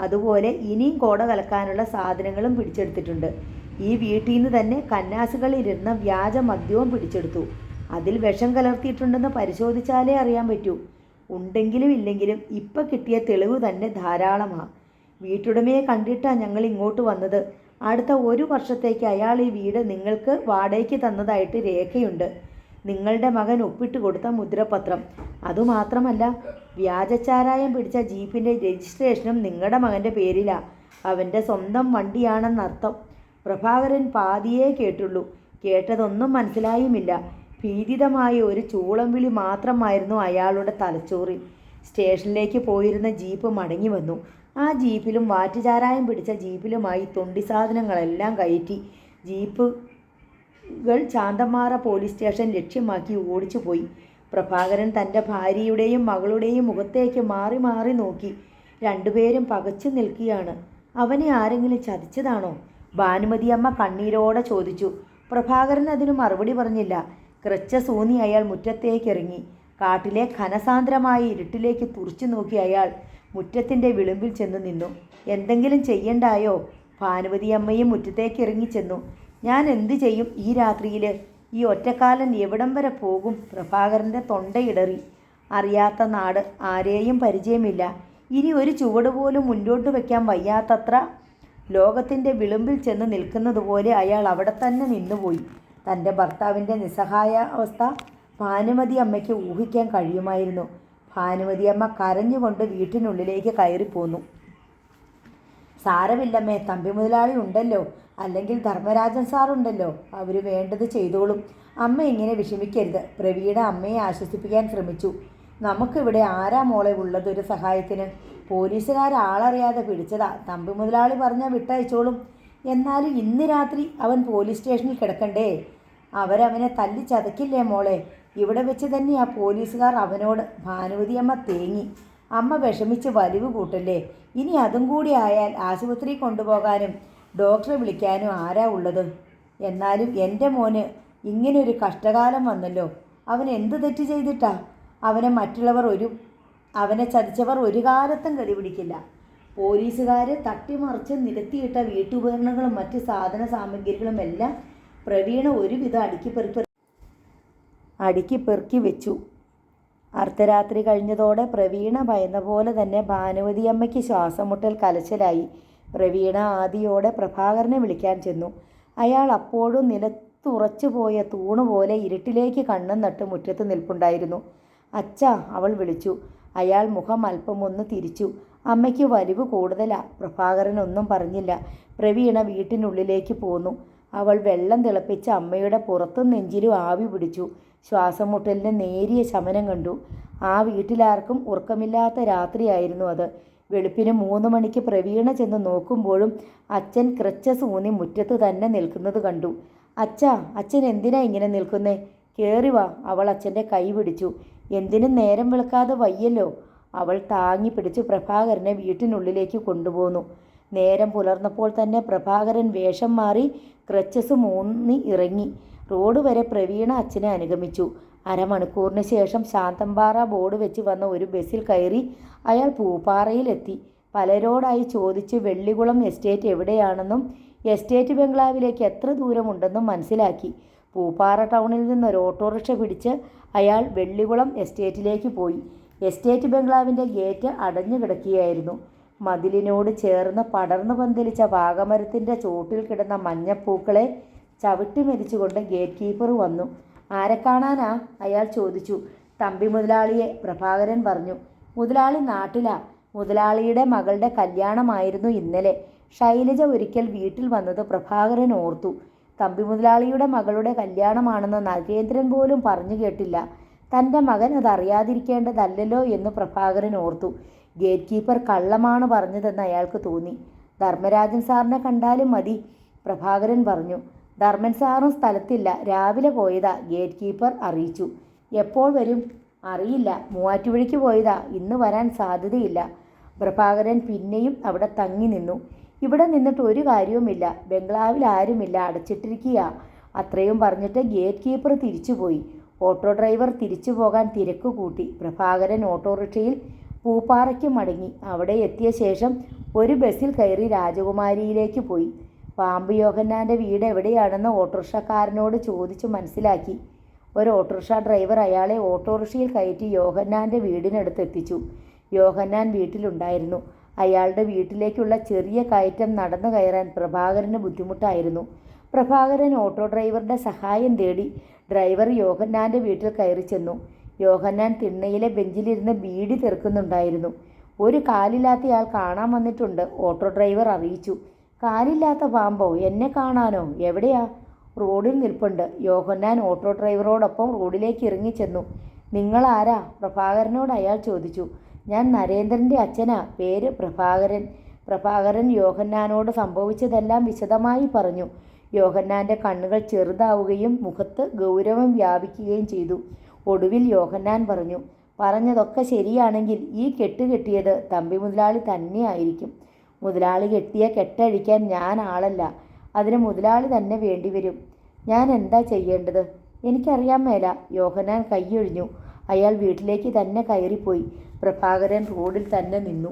Speaker 1: അതുപോലെ ഇനിയും കോട കലക്കാനുള്ള സാധനങ്ങളും പിടിച്ചെടുത്തിട്ടുണ്ട്. ഈ വീട്ടിൽ നിന്ന് തന്നെ കന്നാസുകളിലിരുന്ന വ്യാജ മദ്യവും പിടിച്ചെടുത്തു. അതിൽ വിഷം കലർത്തിയിട്ടുണ്ടെന്ന് പരിശോധിച്ചാലേ അറിയാൻ പറ്റൂ. ഉണ്ടെങ്കിലും ഇല്ലെങ്കിലും ഇപ്പം കിട്ടിയ തെളിവ് തന്നെ ധാരാളമാണ്. വീട്ടുടമയെ കണ്ടിട്ടാണ് ഞങ്ങൾ ഇങ്ങോട്ട് വന്നത്. അടുത്ത 1 വർഷത്തേക്ക് അയാൾ ഈ വീട് നിങ്ങൾക്ക് വാടകയ്ക്ക് തന്നതായിട്ട് രേഖയുണ്ട്. നിങ്ങളുടെ മകൻ ഒപ്പിട്ട് കൊടുത്ത മുദ്രപത്രം. അതുമാത്രമല്ല, വ്യാജച്ചാരായം പിടിച്ച ജീപ്പിൻ്റെ രജിസ്ട്രേഷനും നിങ്ങളുടെ മകൻ്റെ പേരിലാണ്. അവൻ്റെ സ്വന്തം വണ്ടിയാണെന്നർത്ഥം. പ്രഭാകരൻ പാതിയേ കേട്ടുള്ളൂ. കേട്ടതൊന്നും മനസ്സിലായുമില്ല. ഭീതിതമായ ഒരു ചൂളം വിളി മാത്രമായിരുന്നു അയാളുടെ തലച്ചോറിൽ. സ്റ്റേഷനിലേക്ക് പോയിരുന്ന ജീപ്പ് മടങ്ങി വന്നു. ആ ജീപ്പിലും വാറ്റുചാരായം പിടിച്ച ജീപ്പിലുമായി തൊണ്ടി സാധനങ്ങളെല്ലാം കയറ്റി ജീപ്പുകൾ ശാന്തമ്പാറ പോലീസ് സ്റ്റേഷൻ ലക്ഷ്യമാക്കി ഓടിച്ചു പോയി. പ്രഭാകരൻ തൻ്റെ ഭാര്യയുടെയും മകളുടെയും മുഖത്തേക്ക് മാറി മാറി നോക്കി. രണ്ടുപേരും പകച്ചു നിൽക്കുകയാണ്. അവനെ ആരെങ്കിലും ചതിച്ചതാണോ? ഭാനുമതിയമ്മ കണ്ണീരോടെ ചോദിച്ചു. പ്രഭാകരൻ അതിന് മറുപടി പറഞ്ഞില്ല. ക്രച്ചസ് ഊന്നി അയാൾ മുറ്റത്തേക്കിറങ്ങി. കാട്ടിലെ ഘനസാന്ദ്രമായ ഇരുട്ടിലേക്ക് തുറച്ചു നോക്കി അയാൾ മുറ്റത്തിൻ്റെ വിളിമ്പിൽ ചെന്നു നിന്നു. എന്തെങ്കിലും ചെയ്യണ്ടായോ? ഭാനുമതിയമ്മയും മുറ്റത്തേക്ക് ഇറങ്ങിച്ചെന്നു. ഞാൻ എന്തു ചെയ്യും ഈ രാത്രിയിൽ? ഈ ഒറ്റക്കാലൻ എവിടം വരെ പോകും? പ്രഭാകരൻ്റെ തൊണ്ടയിടറി. അറിയാത്ത നാട്, ആരെയും പരിചയമില്ല. ഇനി ഒരു ചുവട് പോലും മുന്നോട്ട് വയ്ക്കാൻ വയ്യാത്തത്ര ലോകത്തിൻ്റെ വിളിമ്പിൽ ചെന്ന് നിൽക്കുന്നത് പോലെ അയാൾ അവിടെ തന്നെ നിന്നുപോയി. തൻ്റെ ഭർത്താവിൻ്റെ നിസ്സഹായാവസ്ഥ ഭാനുമതി അമ്മയ്ക്ക് ഊഹിക്കാൻ കഴിയുമായിരുന്നു. ഭാനുമതിയമ്മ കരഞ്ഞുകൊണ്ട് വീട്ടിനുള്ളിലേക്ക് കയറിപ്പോന്നു. സാരമില്ലമ്മേ, തമ്പി മുതലാളി ഉണ്ടല്ലോ, അല്ലെങ്കിൽ ധർമ്മരാജൻ സാറുണ്ടല്ലോ, അവർ വേണ്ടത് ചെയ്തോളും. അമ്മ ഇങ്ങനെ വിഷമിക്കരുത്. പ്രവീണ അമ്മയെ ആശ്വസിപ്പിക്കാൻ ശ്രമിച്ചു. നമുക്കിവിടെ ആരാ മോളെ ഉള്ളത് ഒരു സഹായത്തിന്? പോലീസുകാരാളറിയാതെ പിടിച്ചതാ. തമ്പി മുതലാളി പറഞ്ഞാൽ വിട്ടയച്ചോളും. എന്നാലും ഇന്ന് രാത്രി അവൻ പോലീസ് സ്റ്റേഷനിൽ കിടക്കണ്ടേ? അവരവനെ തല്ലി ചതക്കില്ലേ മോളെ? ഇവിടെ വെച്ച് തന്നെ ആ പോലീസുകാർ അവനോട്. ഭാനുമതിയമ്മ തേങ്ങി. അമ്മ വിഷമിച്ച് വലിവ് കൂട്ടല്ലേ? ഇനി അതും കൂടി ആയാൽ ആശുപത്രി കൊണ്ടുപോകാനും ഡോക്ടറെ വിളിക്കാനും ആരാ ഉള്ളത്? എന്നാലും എൻ്റെ മോന് ഇങ്ങനൊരു കഷ്ടകാലം വന്നല്ലോ. അവൻ എന്ത് തെറ്റ് ചെയ്തിട്ടാ? അവനെ ചതിച്ചവർ ഒരു കാലത്തും കടിപിടിക്കില്ല. പോലീസുകാർ തട്ടിമറിച്ച് നിരത്തിയിട്ട വീട്ടുപകരണങ്ങളും മറ്റ് സാധന സാമഗ്രികളും എല്ലാം പ്രവീണ ഒരുവിധം അടുക്കി പെറുക്കി വെച്ചു. അർദ്ധരാത്രി കഴിഞ്ഞതോടെ പ്രവീണ ഭയന്ന പോലെ തന്നെ ഭാനുമതിയമ്മയ്ക്ക് ശ്വാസം മുട്ടൽ കലശലായി. പ്രവീണ ആദിയോടെ പ്രഭാകരനെ വിളിക്കാൻ ചെന്നു. അയാൾ അപ്പോഴും നിലത്തുറച്ചു പോയ തൂണ് പോലെ ഇരുട്ടിലേക്ക് കണ്ണും നട്ട് മുറ്റത്ത് നിൽപ്പുണ്ടായിരുന്നു. അച്ഛാ, അവൾ വിളിച്ചു. അയാൾ മുഖം അല്പമൊന്ന് തിരിച്ചു. അമ്മയ്ക്ക് വലിവ് കൂടുതലാ. പ്രഭാകരൻ ഒന്നും പറഞ്ഞില്ല. പ്രവീണ വീട്ടിനുള്ളിലേക്ക് പോന്നു. അവൾ വെള്ളം തിളപ്പിച്ച് അമ്മയുടെ പുറത്തും നെഞ്ചിലും ആവി പിടിച്ചു. ശ്വാസം മുട്ടലിന് നേരിയ ശമനം കണ്ടു. ആ വീട്ടിലാർക്കും ഉറക്കമില്ലാത്ത രാത്രിയായിരുന്നു അത്. വെളുപ്പിന് 3 മണിക്ക് പ്രവീണ ചെന്ന് നോക്കുമ്പോഴും അച്ഛൻ ക്രച്ചസ് ഊന്നി മുറ്റത്ത് തന്നെ നിൽക്കുന്നത് കണ്ടു. അച്ഛാ, അച്ഛൻ എന്തിനാ ഇങ്ങനെ നിൽക്കുന്നേ? കയറി വാ. അവൾ അച്ഛൻ്റെ കൈ പിടിച്ചു. എന്തിനും നേരം വെളുക്കാതെ വയ്യല്ലോ. അവൾ താങ്ങി പിടിച്ച് പ്രഭാകരനെ വീട്ടിനുള്ളിലേക്ക് കൊണ്ടുപോന്നു. നേരം പുലർന്നപ്പോൾ തന്നെ പ്രഭാകരൻ വേഷം മാറി ക്രച്ചസ് ഊന്നി ഇറങ്ങി. റോഡ് വരെ പ്രവീണ അച്ഛനെ അനുഗമിച്ചു. അരമണിക്കൂറിന് ശേഷം ശാന്തമ്പാറ ബോർഡ് വെച്ച് വന്ന ഒരു ബസ്സിൽ കയറി അയാൾ പൂപ്പാറയിലെത്തി. പലരോടായി ചോദിച്ച് വെള്ളികുളം എസ്റ്റേറ്റ് എവിടെയാണെന്നും എസ്റ്റേറ്റ് ബംഗ്ലാവിലേക്ക് എത്ര ദൂരമുണ്ടെന്നും മനസ്സിലാക്കി. പൂപ്പാറ ടൗണിൽ നിന്നൊരു ഓട്ടോറിക്ഷ പിടിച്ച് അയാൾ വെള്ളികുളം എസ്റ്റേറ്റിലേക്ക് പോയി. എസ്റ്റേറ്റ് ബംഗ്ലാവിൻ്റെ ഗേറ്റ് അടഞ്ഞു കിടക്കുകയായിരുന്നു. മതിലിനോട് ചേർന്ന് പടർന്നു പന്തലിച്ച വാഗമരത്തിൻ്റെ ചോട്ടിൽ കിടന്ന മഞ്ഞപ്പൂക്കളെ ചവിട്ടി മെതിച്ചുകൊണ്ട് ഗേറ്റ് കീപ്പർ വന്നു. ആരെ കാണാനാ? അയാൾ ചോദിച്ചു. തമ്പി മുതലാളിയെ, പ്രഭാകരൻ പറഞ്ഞു. മുതലാളി നാട്ടിലാ. മുതലാളിയുടെ മകളുടെ കല്യാണമായിരുന്നു ഇന്നലെ. ശൈലജ ഒരിക്കൽ വീട്ടിൽ വന്നത് പ്രഭാകരൻ ഓർത്തു. തമ്പി മുതലാളിയുടെ മകളുടെ കല്യാണമാണെന്ന് നരേന്ദ്രൻ പോലും പറഞ്ഞു കേട്ടില്ല. തൻ്റെ മകൻ അതറിയാതിരിക്കേണ്ടതല്ലല്ലോ എന്ന് പ്രഭാകരൻ ഓർത്തു. ഗേറ്റ് കീപ്പർ കള്ളമാണ് പറഞ്ഞതെന്ന് അയാൾക്ക് തോന്നി. ധർമ്മരാജൻ സാറിനെ കണ്ടാലും മതി, പ്രഭാകരൻ പറഞ്ഞു. ധർമ്മൻ സാറും സ്ഥലത്തില്ല, രാവിലെ പോയതാ, ഗേറ്റ് കീപ്പർ അറിയിച്ചു. എപ്പോൾ വരും? അറിയില്ല, മൂവാറ്റുപുഴയ്ക്ക് പോയതാ, ഇന്ന് വരാൻ സാധ്യതയില്ല. പ്രഭാകരൻ പിന്നെയും അവിടെ തങ്ങി നിന്നു. ഇവിടെ നിന്നിട്ട് ഒരു കാര്യവുമില്ല, ബംഗ്ലാവിൽ ആരുമില്ല, അടച്ചിട്ടിരിക്കുക. അത്രയും പറഞ്ഞിട്ട് ഗേറ്റ് കീപ്പർ തിരിച്ചുപോയി. ഓട്ടോ ഡ്രൈവർ തിരിച്ചു പോകാൻ തിരക്ക് കൂട്ടി. പ്രഭാകരൻ ഓട്ടോറിക്ഷയിൽ പൂപ്പാറയ്ക്ക് മടങ്ങി. അവിടെ എത്തിയ ശേഷം ഒരു ബസ്സിൽ കയറി രാജകുമാരിയിലേക്ക് പോയി. പാമ്പ് യോഹന്നാൻ്റെ വീട് എവിടെയാണെന്ന് ഓട്ടോറിക്ഷക്കാരനോട് ചോദിച്ചു മനസ്സിലാക്കി. ഒരു ഓട്ടോറിക്ഷ ഡ്രൈവർ അയാളെ ഓട്ടോറിക്ഷയിൽ കയറ്റി യോഹന്നാൻ്റെ വീടിനടുത്ത് എത്തിച്ചു. യോഹന്നാൻ വീട്ടിലുണ്ടായിരുന്നു. അയാളുടെ വീട്ടിലേക്കുള്ള ചെറിയ കയറ്റം നടന്നു കയറാൻ പ്രഭാകരന് ബുദ്ധിമുട്ടായിരുന്നു. പ്രഭാകരൻ ഓട്ടോ ഡ്രൈവറുടെ സഹായം തേടി. ഡ്രൈവർ യോഹന്നാൻ്റെ വീട്ടിൽ കയറി ചെന്നു. യോഹന്നാൻ തിണ്ണയിലെ ബെഞ്ചിലിരുന്ന് ബീഡി തെറുക്കുന്നുണ്ടായിരുന്നു. ഒരു കാലില്ലാത്തയാൾ കാണാൻ വന്നിട്ടുണ്ട്, ഓട്ടോ ഡ്രൈവർ അറിയിച്ചു. കാലില്ലാത്ത പാമ്പോ? എന്നെ കാണാനോ? എവിടെയാ? റോഡിൽ നിൽപ്പുണ്ട്. യോഹന്നാൻ ഓട്ടോ ഡ്രൈവറോടൊപ്പം റോഡിലേക്ക് ഇറങ്ങിച്ചെന്നു. നിങ്ങളാരാ? പ്രഭാകരനോട് അയാൾ ചോദിച്ചു. ഞാൻ നരേന്ദ്രൻ്റെ അച്ഛനാ, പേര് പ്രഭാകരൻ. പ്രഭാകരൻ യോഹന്നാനോട് സംഭവിച്ചതെല്ലാം വിശദമായി പറഞ്ഞു. യോഹന്നാൻ്റെ കണ്ണുകൾ ചെറുതാവുകയും മുഖത്ത് ഗൗരവം വ്യാപിക്കുകയും ചെയ്തു. ഒടുവിൽ യോഹന്നാൻ പറഞ്ഞു, പറഞ്ഞതൊക്കെ ശരിയാണെങ്കിൽ ഈ കെട്ടിയത് തമ്പി മുതലാളി തന്നെയായിരിക്കും. മുതലാളി കെട്ടിയ കെട്ടഴിക്കാൻ ഞാൻ ആളല്ല. അതിന് മുതലാളി തന്നെ വേണ്ടിവരും. ഞാൻ എന്താ ചെയ്യേണ്ടത്? എനിക്കറിയാൻ മേല. യോഹന്നാൻ കൈയൊഴിഞ്ഞു. അയാൾ വീട്ടിലേക്ക് തന്നെ കയറിപ്പോയി. പ്രഭാകരൻ റോഡിൽ തന്നെ നിന്നു.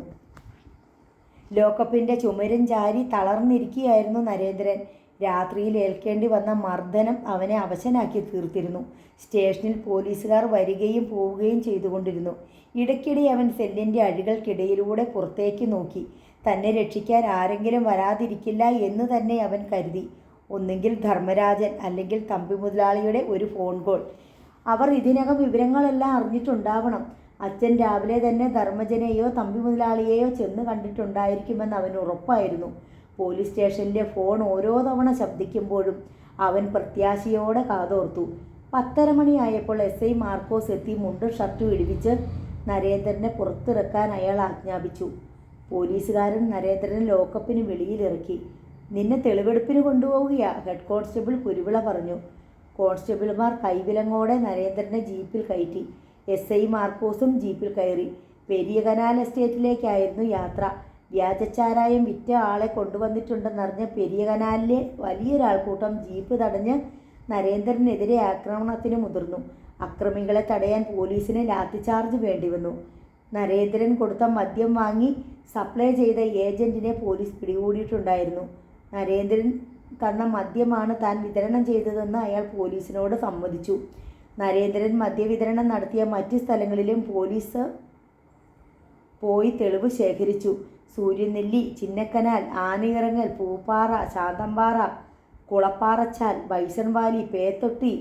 Speaker 1: ലോക്കപ്പിൻ്റെ ചുമരും ചാരി തളർന്നിരിക്കുകയായിരുന്നു നരേന്ദ്രൻ. രാത്രിയിൽ ഏൽക്കേണ്ടി വന്ന മർദ്ദനം അവനെ അവശനാക്കി തീർത്തിരുന്നു. സ്റ്റേഷനിൽ പോലീസുകാർ വരികയും പോവുകയും ചെയ്തുകൊണ്ടിരുന്നു. ഇടയ്ക്കിടെ അവൻ സെല്ലിൻ്റെ അഴികൾക്കിടയിലൂടെ പുറത്തേക്ക് നോക്കി. തന്നെ രക്ഷിക്കാൻ ആരെങ്കിലും വരാതിരിക്കില്ല എന്ന് തന്നെ അവൻ കരുതി. ഒന്നുകിൽ ധർമ്മരാജൻ, അല്ലെങ്കിൽ തമ്പി മുതലാളിയുടെ ഒരു ഫോൺ കോൾ. അവർ ഇതിനകം വിവരങ്ങളെല്ലാം അറിഞ്ഞിട്ടുണ്ടാവണം. അച്ഛൻ രാവിലെ തന്നെ ധർമ്മജനെയോ തമ്പി മുതലാളിയെയോ ചെന്ന് കണ്ടിട്ടുണ്ടായിരിക്കുമെന്ന് അവന് ഉറപ്പായിരുന്നു. പോലീസ് സ്റ്റേഷനിലെ ഫോൺ ഓരോ തവണ ശബ്ദിക്കുമ്പോഴും അവൻ പ്രത്യാശയോടെ കാതോർത്തു. 10:30 മണിയായപ്പോൾ SI മാർക്കോസ് എത്തി മുണ്ടും ഷർട്ടും ഇടിപ്പിച്ച് നരേന്ദ്രനെ പുറത്തിറക്കാൻ അയാൾ ആജ്ഞാപിച്ചു. പോലീസുകാരൻ നരേന്ദ്രനെ ലോക്കപ്പിന് വെളിയിലിറക്കി. നിന്നെ തെളിവെടുപ്പിന് കൊണ്ടുപോവുകയാ, ഹെഡ് കോൺസ്റ്റബിൾ കുരുവിള പറഞ്ഞു. കോൺസ്റ്റബിൾമാർ കൈവിലങ്ങോടെ നരേന്ദ്രനെ ജീപ്പിൽ കയറ്റി. SI മാർക്കോസും ജീപ്പിൽ കയറി. പെരിയ കനാൽ എസ്റ്റേറ്റിലേക്കായിരുന്നു യാത്ര. വ്യാജച്ചാരായം വിറ്റ ആളെ കൊണ്ടുവന്നിട്ടുണ്ടെന്നറിഞ്ഞ പെരിയ കനാലിലെ വലിയൊരാൾക്കൂട്ടം ജീപ്പ് തടഞ്ഞ് നരേന്ദ്രനെതിരെ ആക്രമണത്തിന് മുതിർന്നു. അക്രമികളെ തടയാൻ പോലീസിന് ലാത്തിചാർജ് വേണ്ടിവന്നു. നരേന്ദ്രൻ കൊടുത്ത മദ്യം വാങ്ങി സപ്ലൈ ചെയ്ത ഏജന്റിനെ പോലീസ് പിടികൂടിയിട്ടുണ്ടായിരുന്നു. നരേന്ദ്രൻ തന്ന മദ്യമാണ് താൻ വിതരണം ചെയ്തതെന്ന് അയാൾ പോലീസിനോട് സമ്മതിച്ചു. നരേന്ദ്രൻ മദ്യവിതരണം നടത്തിയ മറ്റ് സ്ഥലങ്ങളിലും പോലീസ് പോയി തെളിവ് ശേഖരിച്ചു. സൂര്യനെല്ലി, ചിന്നക്കനാൽ, ആനയിറങ്ങൽ, പൂപ്പാറ, ശാന്തമ്പാറ, കുളപ്പാറച്ചാൽ, ബൈസൺ വാലി, പേത്തൊട്ടി,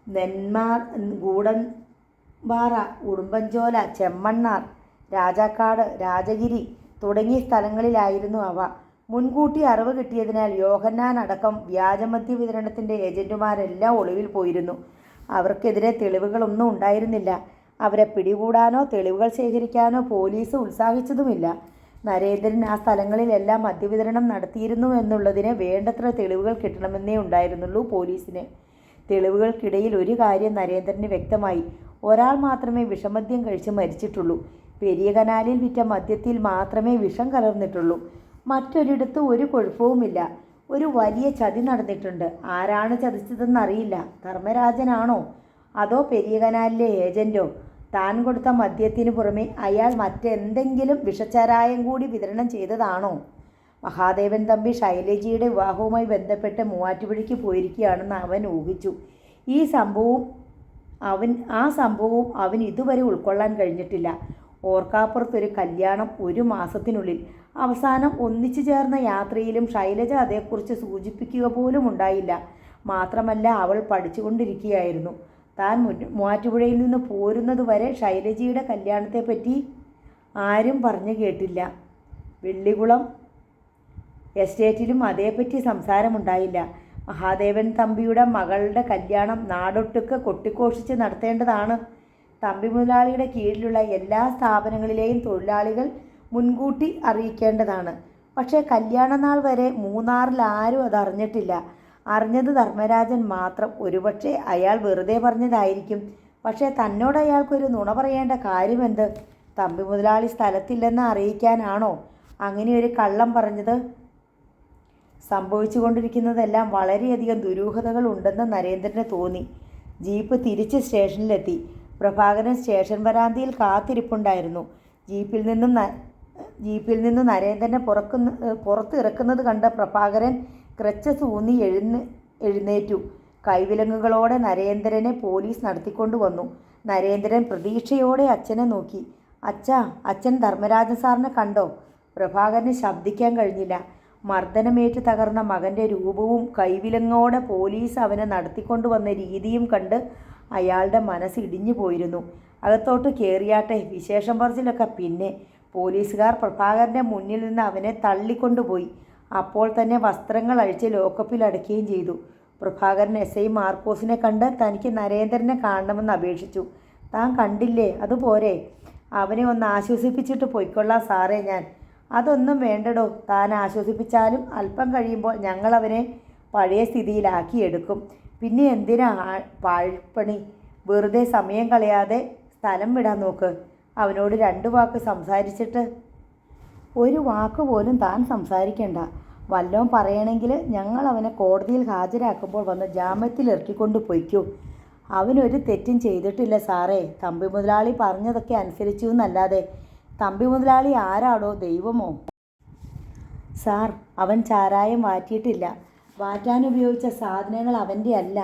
Speaker 1: നെന്മാർ, ഗൂഡൻപാറ, ഉടുമ്പൻചോല, ചെമ്മണ്ണാർ, രാജാക്കാട്, രാജഗിരി തുടങ്ങിയ സ്ഥലങ്ങളിലായിരുന്നു അവ. മുൻകൂട്ടി അറിവ് കിട്ടിയതിനാൽ യോഹന്നാൻ അടക്കം വ്യാജമദ്യ വിതരണത്തിൻ്റെ ഏജന്റുമാരെല്ലാം ഒളിവിൽ പോയിരുന്നു. അവർക്കെതിരെ തെളിവുകളൊന്നും ഉണ്ടായിരുന്നില്ല. അവരെ പിടികൂടാനോ തെളിവുകൾ ശേഖരിക്കാനോ പോലീസ് ഉത്സാഹിച്ചതുമില്ല. നരേന്ദ്രൻ ആ സ്ഥലങ്ങളിലെല്ലാം മദ്യവിതരണം നടത്തിയിരുന്നു എന്നുള്ളതിന് വേണ്ടത്ര തെളിവുകൾ കിട്ടണമെന്നേ ഉണ്ടായിരുന്നുള്ളൂ പോലീസിന്. തെളിവുകൾക്കിടയിൽ ഒരു കാര്യം നരേന്ദ്രന് വ്യക്തമായി. ഒരാൾ മാത്രമേ വിഷമദ്യം കഴിച്ച് മരിച്ചിട്ടുള്ളൂ. പെരിയ കനാലിൽ വിറ്റ മദ്യത്തിൽ മാത്രമേ വിഷം കലർന്നിട്ടുള്ളൂ. മറ്റൊരിടത്ത് ഒരു കുഴപ്പവുമില്ല. ഒരു വലിയ ചതി നടന്നിട്ടുണ്ട്. ആരാണ് ചതിച്ചതെന്നറിയില്ല. ധർമ്മരാജനാണോ അതോ പെരിയ കനാലിലെ ഏജന്റോ? താൻ കൊടുത്ത മദ്യത്തിന് പുറമെ അയാൾ മറ്റെന്തെങ്കിലും വിഷച്ചാരായം കൂടി വിതരണം ചെയ്തതാണോ? മഹാദേവൻ തമ്പി ശൈലജയുടെ വിവാഹവുമായി ബന്ധപ്പെട്ട് മൂവാറ്റുപുഴയ്ക്ക് പോയിരിക്കുകയാണെന്ന് അവൻ ഊഹിച്ചു. ആ സംഭവവും അവൻ ഇതുവരെ ഉൾക്കൊള്ളാൻ കഴിഞ്ഞിട്ടില്ല. ഓർക്കാപ്പുറത്തൊരു കല്യാണം 1 മാസത്തിനുള്ളിൽ. അവസാനം ഒന്നിച്ചു ചേർന്ന യാത്രയിലും ശൈലജ അതേക്കുറിച്ച് സൂചിപ്പിക്കുക പോലും ഉണ്ടായില്ല. മാത്രമല്ല, അവൾ പഠിച്ചുകൊണ്ടിരിക്കുകയായിരുന്നു. താൻ മൂവാറ്റുപുഴയിൽ നിന്ന് പോരുന്നത് വരെ ശൈലജയുടെ കല്യാണത്തെപ്പറ്റി ആരും പറഞ്ഞു കേട്ടില്ല. വെള്ളികുളം എസ്റ്റേറ്റിലും അതേപ്പറ്റി സംസാരമുണ്ടായില്ല. മഹാദേവൻ തമ്പിയുടെ മകളുടെ കല്യാണം നാടൊട്ടുക്ക് കൊട്ടിഘോഷിച്ച് നടത്തേണ്ടതാണ്. തമ്പി മുതലാളിയുടെ കീഴിലുള്ള എല്ലാ സ്ഥാപനങ്ങളിലെയും തൊഴിലാളികൾ മുൻകൂട്ടി അറിയിക്കേണ്ടതാണ്. പക്ഷേ കല്യാണനാൾ വരെ മൂന്നാറിൽ ആരും അതറിഞ്ഞിട്ടില്ല. അറിഞ്ഞത് ധർമ്മരാജൻ മാത്രം. ഒരുപക്ഷെ അയാൾ വെറുതെ പറഞ്ഞതായിരിക്കും. പക്ഷേ തന്നോട് അയാൾക്കൊരു നുണ പറയേണ്ട കാര്യമെന്ത്? തമ്പി മുതലാളി സ്ഥലത്തില്ലെന്ന് അറിയിക്കാനാണോ അങ്ങനെയൊരു കള്ളം പറഞ്ഞത്? സംഭവിച്ചുകൊണ്ടിരിക്കുന്നതെല്ലാം വളരെയധികം ദുരൂഹതകൾ ഉണ്ടെന്ന് നരേന്ദ്രന് തോന്നി. ജീപ്പ് തിരിച്ച് സ്റ്റേഷനിലെത്തി. പ്രഭാകരൻ സ്റ്റേഷൻ വരാന്തയിൽ കാത്തിരിപ്പുണ്ടായിരുന്നു. ജീപ്പിൽ നിന്നും നരേന്ദ്രനെ പുറത്തിറക്കുന്നത് കണ്ട പ്രഭാകരൻ ക്രച്ചസ് ഊന്നി എഴുന്നേറ്റു. കൈവിലങ്ങുകളോടെ നരേന്ദ്രനെ പോലീസ് നടത്തിക്കൊണ്ടുവന്നു. നരേന്ദ്രൻ പ്രതീക്ഷയോടെ അച്ഛനെ നോക്കി. അച്ഛാ, അച്ഛൻ ധർമ്മരാജൻ സാറിനെ കണ്ടോ? പ്രഭാകരന് ശബ്ദിക്കാൻ കഴിഞ്ഞില്ല. മർദ്ദനമേറ്റ് തകർന്ന മകൻ്റെ രൂപവും കൈവിലങ്ങോടെ പോലീസ് അവനെ നടത്തിക്കൊണ്ടുവന്ന രീതിയും കണ്ട് അയാളുടെ മനസ്സ് ഇടിഞ്ഞു പോയിരുന്നു. അകത്തോട്ട് കയറിയാട്ടെ, വിശേഷം പറച്ചിലൊക്കെ പിന്നെ. പോലീസുകാർ പ്രഭാകരൻ്റെ മുന്നിൽ നിന്ന് അവനെ തള്ളിക്കൊണ്ടുപോയി. അപ്പോൾ തന്നെ വസ്ത്രങ്ങൾ അഴിച്ച് ലോക്കപ്പിൽ അടയ്ക്കുകയും ചെയ്തു. പ്രഭാകരൻ SI മാർക്കോസിനെ കണ്ട് തനിക്ക് നരേന്ദ്രനെ കാണണമെന്ന് അപേക്ഷിച്ചു. താൻ കണ്ടില്ലേ, അതുപോരെ? അവനെ ഒന്ന് ആശ്വസിപ്പിച്ചിട്ട് പൊയ്ക്കൊള്ളാം സാറേ ഞാൻ. അതൊന്നും വേണ്ടടോ, താൻ ആശ്വസിപ്പിച്ചാലും അല്പം കഴിയുമ്പോൾ ഞങ്ങൾ അവനെ പഴയ സ്ഥിതിയിലാക്കിയെടുക്കും. പിന്നെ എന്തിനാ പാഴ്പണി? വെറുതെ സമയം കളയാതെ സ്ഥലം വിടാൻ നോക്ക്. അവനോട് 2 വാക്ക് സംസാരിച്ചിട്ട്. ഒരു വാക്ക് പോലും താൻ സംസാരിക്കണ്ട. വല്ലതും പറയണമെങ്കിൽ ഞങ്ങൾ അവനെ കോടതിയിൽ ഹാജരാക്കുമ്പോൾ വന്ന് ജാമ്യത്തിൽ ഇറക്കിക്കൊണ്ട് പൊയ്ക്കൂ. അവനൊരു തെറ്റും ചെയ്തിട്ടില്ല സാറേ. തമ്പി മുതലാളി പറഞ്ഞതൊക്കെ അനുസരിച്ചു എന്നല്ലാതെ. തമ്പി മുതലാളി ആരാടോ, ദൈവമോ? സാർ, അവൻ ചാരായം വാറ്റിയിട്ടില്ല. വാറ്റാൻ ഉപയോഗിച്ച സാധനങ്ങൾ അവൻ്റെ അല്ല.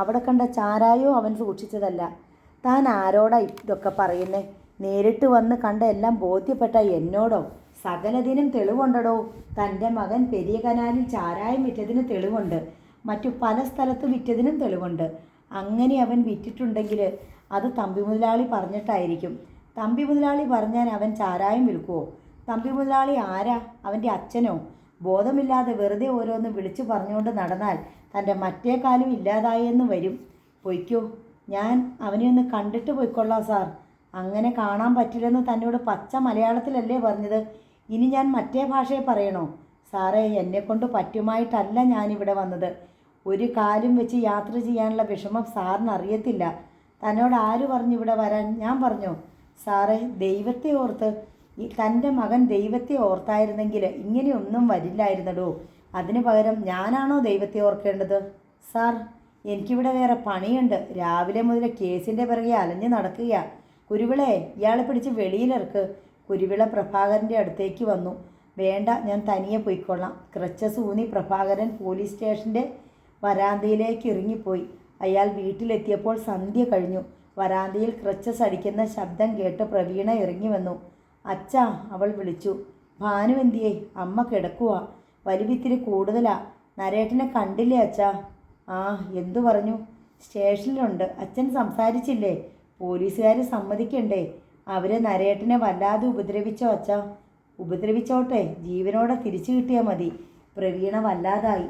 Speaker 1: അവിടെ കണ്ട ചാരായോ അവൻ സൂക്ഷിച്ചതല്ല. താൻ ആരോടാ ഇതൊക്കെ പറയുന്നേ? നേരിട്ട് വന്ന് കണ്ട എല്ലാം ബോധ്യപ്പെട്ട എന്നോടോ? സകലതിനും തെളിവുണ്ടടോ. തൻ്റെ മകൻ പെരിയ കനാലിൽ ചാരായം വിറ്റതിന് തെളിവുണ്ട്. മറ്റു പല സ്ഥലത്ത് വിറ്റതിനും തെളിവുണ്ട്. അങ്ങനെ അവൻ വിറ്റിട്ടുണ്ടെങ്കിൽ അത് തമ്പി മുതലാളി പറഞ്ഞിട്ടായിരിക്കും. തമ്പി മുതലാളി പറഞ്ഞാൽ അവൻ ചാരായം വിൽക്കുമോ? തമ്പി മുതലാളി ആരാ? അവൻ്റെ അച്ഛനോ? ബോധമില്ലാതെ വെറുതെ ഓരോന്ന് വിളിച്ചു പറഞ്ഞുകൊണ്ട് നടന്നാൽ തൻ്റെ മറ്റേ കാലും ഇല്ലാതായെന്ന് വരും. പൊയ്ക്കോ, ഞാൻ അവനെ ഒന്ന് കണ്ടിട്ട് പൊയ്ക്കൊള്ളാം സാർ. അങ്ങനെ കാണാൻ പറ്റില്ലെന്ന് തന്നോട് പച്ച മലയാളത്തിലല്ലേ പറഞ്ഞത്? ഇനി ഞാൻ മറ്റേ ഭാഷയെ പറയണോ? സാറേ, എന്നെക്കൊണ്ട് പറ്റുമായിട്ടല്ല ഞാനിവിടെ വന്നത്. ഒരു കാലും വെച്ച് യാത്ര ചെയ്യാനുള്ള വിഷമം സാറിന് അറിയത്തില്ല. തന്നോട് ആര് പറഞ്ഞു ഇവിടെ വരാൻ? ഞാൻ പറഞ്ഞോ? സാറേ, ദൈവത്തെ ഓർത്ത്, തൻ്റെ മകൻ ദൈവത്തെ ഓർത്തായിരുന്നെങ്കിൽ ഇങ്ങനെയൊന്നും വരില്ലായിരുന്നടോ. അതിന് പകരം ഞാനാണോ ദൈവത്തെ ഓർക്കേണ്ടത്? സാർ, എനിക്കിവിടെ വേറെ പണിയുണ്ട്. രാവിലെ മുതൽ കേസിൻ്റെ പിറകെ അലഞ്ഞു നടക്കുക. കുരുവിളെ, ഇയാളെ പിടിച്ച് വെളിയിലിറക്ക്. കുരുവിള പ്രഭാകരൻ്റെ അടുത്തേക്ക് വന്നു. വേണ്ട, ഞാൻ തനിയെ പോയിക്കൊള്ളാം. ക്രച്ചസ് ഊന്നി പ്രഭാകരൻ പോലീസ് സ്റ്റേഷൻ്റെ വരാന്തയിലേക്ക് ഇറങ്ങിപ്പോയി. അയാൾ വീട്ടിലെത്തിയപ്പോൾ സന്ധ്യ കഴിഞ്ഞു. വരാന്തയിൽ ക്രച്ചസ് അടിക്കുന്ന ശബ്ദം കേട്ട് പ്രവീണ ഇറങ്ങി വന്നു. അച്ഛാ, അവൾ വിളിച്ചു. ഭാനു എന്തിയേ? അമ്മ കിടക്കുക. വലിവിത്തിരി കൂടുതലാ. നരേട്ടനെ കണ്ടില്ലേ അച്ഛാ? ആ, എന്തു പറഞ്ഞു? സ്റ്റേഷനിലുണ്ട്. അച്ഛൻ സംസാരിച്ചില്ലേ? പോലീസുകാർ സമ്മതിക്കണ്ടേ? അവരെ നരേട്ടനെ വല്ലാതെ ഉപദ്രവിച്ചോ അച്ഛാ? ഉപദ്രവിച്ചോട്ടെ, ജീവനോടെ തിരിച്ചു കിട്ടിയാൽ മതി. പ്രവീണ വല്ലാതായി.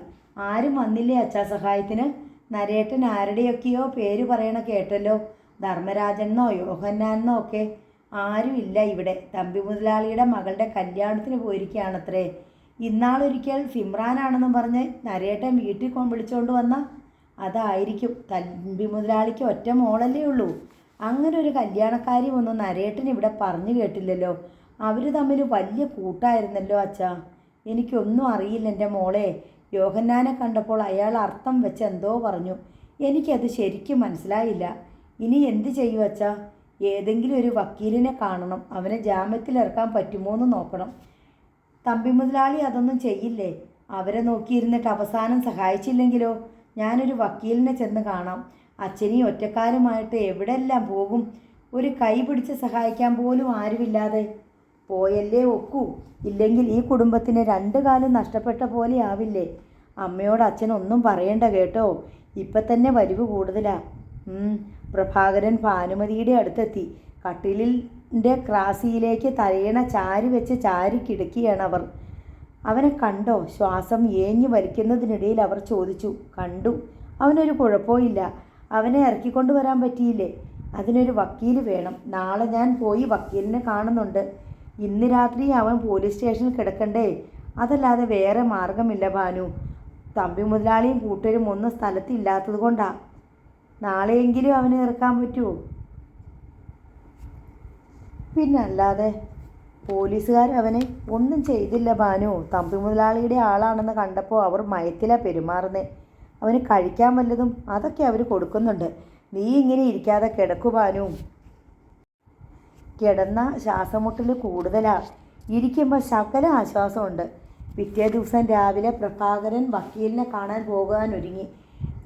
Speaker 1: ആരും വന്നില്ലേ അച്ഛാ സഹായത്തിന്? നരേട്ടൻ ആരുടെയൊക്കെയോ പേര് പറയണ കേട്ടല്ലോ. ധർമ്മരാജനെന്നോ യോഹന്നാനെന്നോ ഒക്കെ. ആരുമില്ല ഇവിടെ. തമ്പി മുതലാളിയുടെ മകളുടെ കല്യാണത്തിന് പോയിരിക്കുകയാണത്രേ. ഇന്നാളൊരിക്കൽ സിമ്രാനാണെന്നും പറഞ്ഞ് നരേട്ടൻ വീട്ടിൽ വിളിച്ചുകൊണ്ട് വന്ന അതായിരിക്കും. തമ്പി മുതലാളിക്ക് ഒറ്റ മോളല്ലേ ഉള്ളൂ. അങ്ങനെ ഒരു കല്യാണക്കാരിയൊന്നും നരേട്ടൻ ഇവിടെ പറഞ്ഞു കേട്ടില്ലല്ലോ. അവർ തമ്മിൽ വലിയ കൂട്ടായിരുന്നല്ലോ അച്ഛാ. എനിക്കൊന്നും അറിയില്ല എൻ്റെ മോളെ. യോഹന്നാനെ കണ്ടപ്പോൾ അയാൾ അർത്ഥം വെച്ച് എന്തോ പറഞ്ഞു. എനിക്കത് ശരിക്കും മനസ്സിലായില്ല. ഇനി എന്ത് ചെയ്യും അച്ഛാ? ഏതെങ്കിലും ഒരു വക്കീലിനെ കാണണം. അവനെ ജാമ്യത്തിലിറക്കാൻ പറ്റുമോ എന്ന് നോക്കണം. തമ്പി മുതലാളി അതൊന്നും ചെയ്യില്ലേ? അവരെ നോക്കിയിരുന്നിട്ട് അവസാനം സഹായിച്ചില്ലെങ്കിലോ? ഞാനൊരു വക്കീലിനെ ചെന്ന് കാണാം. അച്ഛനീ ഒറ്റക്കാരുമായിട്ട് എവിടെല്ലാം പോകും? ഒരു കൈ പിടിച്ച് സഹായിക്കാൻ പോലും ആരുമില്ലാതെ പോയല്ലേ ഒക്കൂ. ഇല്ലെങ്കിൽ ഈ കുടുംബത്തിന് 2 കാലും നഷ്ടപ്പെട്ട പോലെ ആവില്ലേ? അമ്മയോട് അച്ഛനൊന്നും പറയണ്ട കേട്ടോ. ഇപ്പം തന്നെ വലിവ് കൂടുതലാ. പ്രഭാകരൻ ഭാനുമതിയുടെ അടുത്തെത്തി. കട്ടിലിൻ്റെ ക്രാസിയിലേക്ക് തലയണ ചാരി വെച്ച് ചാരി കിടക്കുകയാണ് അവർ. അവനെ കണ്ടോ? ശ്വാസം ഏഞ്ഞു വലിക്കുന്നതിനിടയിൽ അവർ ചോദിച്ചു. കണ്ടു. അവനൊരു കുഴപ്പമില്ല. അവനെ ഇറക്കിക്കൊണ്ട് വരാൻ പറ്റിയില്ലേ? അതിനൊരു വക്കീൽ വേണം. നാളെ ഞാൻ പോയി വക്കീലിനെ കാണുന്നുണ്ട്. ഇന്ന് രാത്രി അവൻ പോലീസ് സ്റ്റേഷനിൽ കിടക്കണ്ടേ? അതല്ലാതെ വേറെ മാർഗമില്ല ഭാനു. തമ്പി മുതലാളിയും കൂട്ടരും ഒന്നും സ്ഥലത്തില്ലാത്തത് കൊണ്ടാ. നാളെയെങ്കിലും അവനെ ഇറക്കാൻ പറ്റുമോ? പിന്നല്ലാതെ. പോലീസുകാർ അവനെ ഒന്നും ചെയ്തില്ല ഭാനു. തമ്പി മുതലാളിയുടെ ആളാണെന്ന് കണ്ടപ്പോൾ അവർ മയത്തിലാണ് പെരുമാറുന്നേ. അവന് കഴിക്കാൻ വല്ലതും അതൊക്കെ അവർ കൊടുക്കുന്നുണ്ട്. നീ ഇങ്ങനെ ഇരിക്കാതെ കിടക്കു ഭാനു. കിടന്ന ശ്വാസമുട്ടൽ കൂടുതലാണ്. ഇരിക്കുമ്പോൾ ശകല ആശ്വാസമുണ്ട്. പിറ്റേ ദിവസം രാവിലെ പ്രഭാകരൻ വക്കീലിനെ കാണാൻ പോകാൻ ഒരുങ്ങി.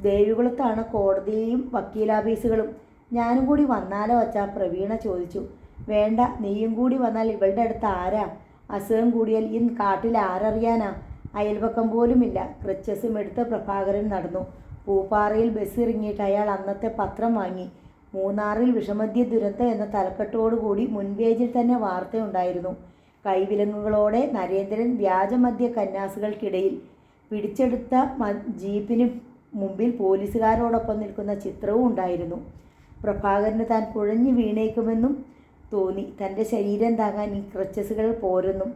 Speaker 1: ദേവികുളത്താണ് കോടതിയും വക്കീലാഫീസുകളും. ഞാനും കൂടി വന്നാലോ അച്ഛാ? പ്രവീണ ചോദിച്ചു. വേണ്ട, നീയും കൂടി വന്നാൽ ഇവളുടെ അടുത്ത് ആരാ? അസുഖം കൂടിയാൽ ഈ കാട്ടിൽ ആരറിയാനാ? അയൽപക്കം പോലുമില്ല. ക്രച്ചസും എടുത്ത് പ്രഭാകരൻ നടന്നു. പൂപ്പാറയിൽ ബസ് ഇറങ്ങിയിട്ട് അയാൾ അന്നത്തെ പത്രം വാങ്ങി. മൂന്നാറിൽ വിഷമദ്യ ദുരന്തം എന്ന തലക്കെട്ടോടുകൂടി മുൻപേജിൽ തന്നെ വാർത്തയുണ്ടായിരുന്നു. കൈവിലങ്ങുകളോടെ നരേന്ദ്രൻ വ്യാജമദ്യ കന്നാസുകൾക്കിടയിൽ പിടിച്ചെടുത്ത ജീപ്പിന് മുമ്പിൽ പോലീസുകാരോടൊപ്പം നിൽക്കുന്ന ചിത്രവും ഉണ്ടായിരുന്നു. പ്രഭാകരന് താൻ കുഴഞ്ഞു വീണേക്കുമെന്നും തോന്നി. തൻ്റെ ശരീരം താങ്ങാൻ ഈ ക്രച്ചസുകൾ പോരെന്നും.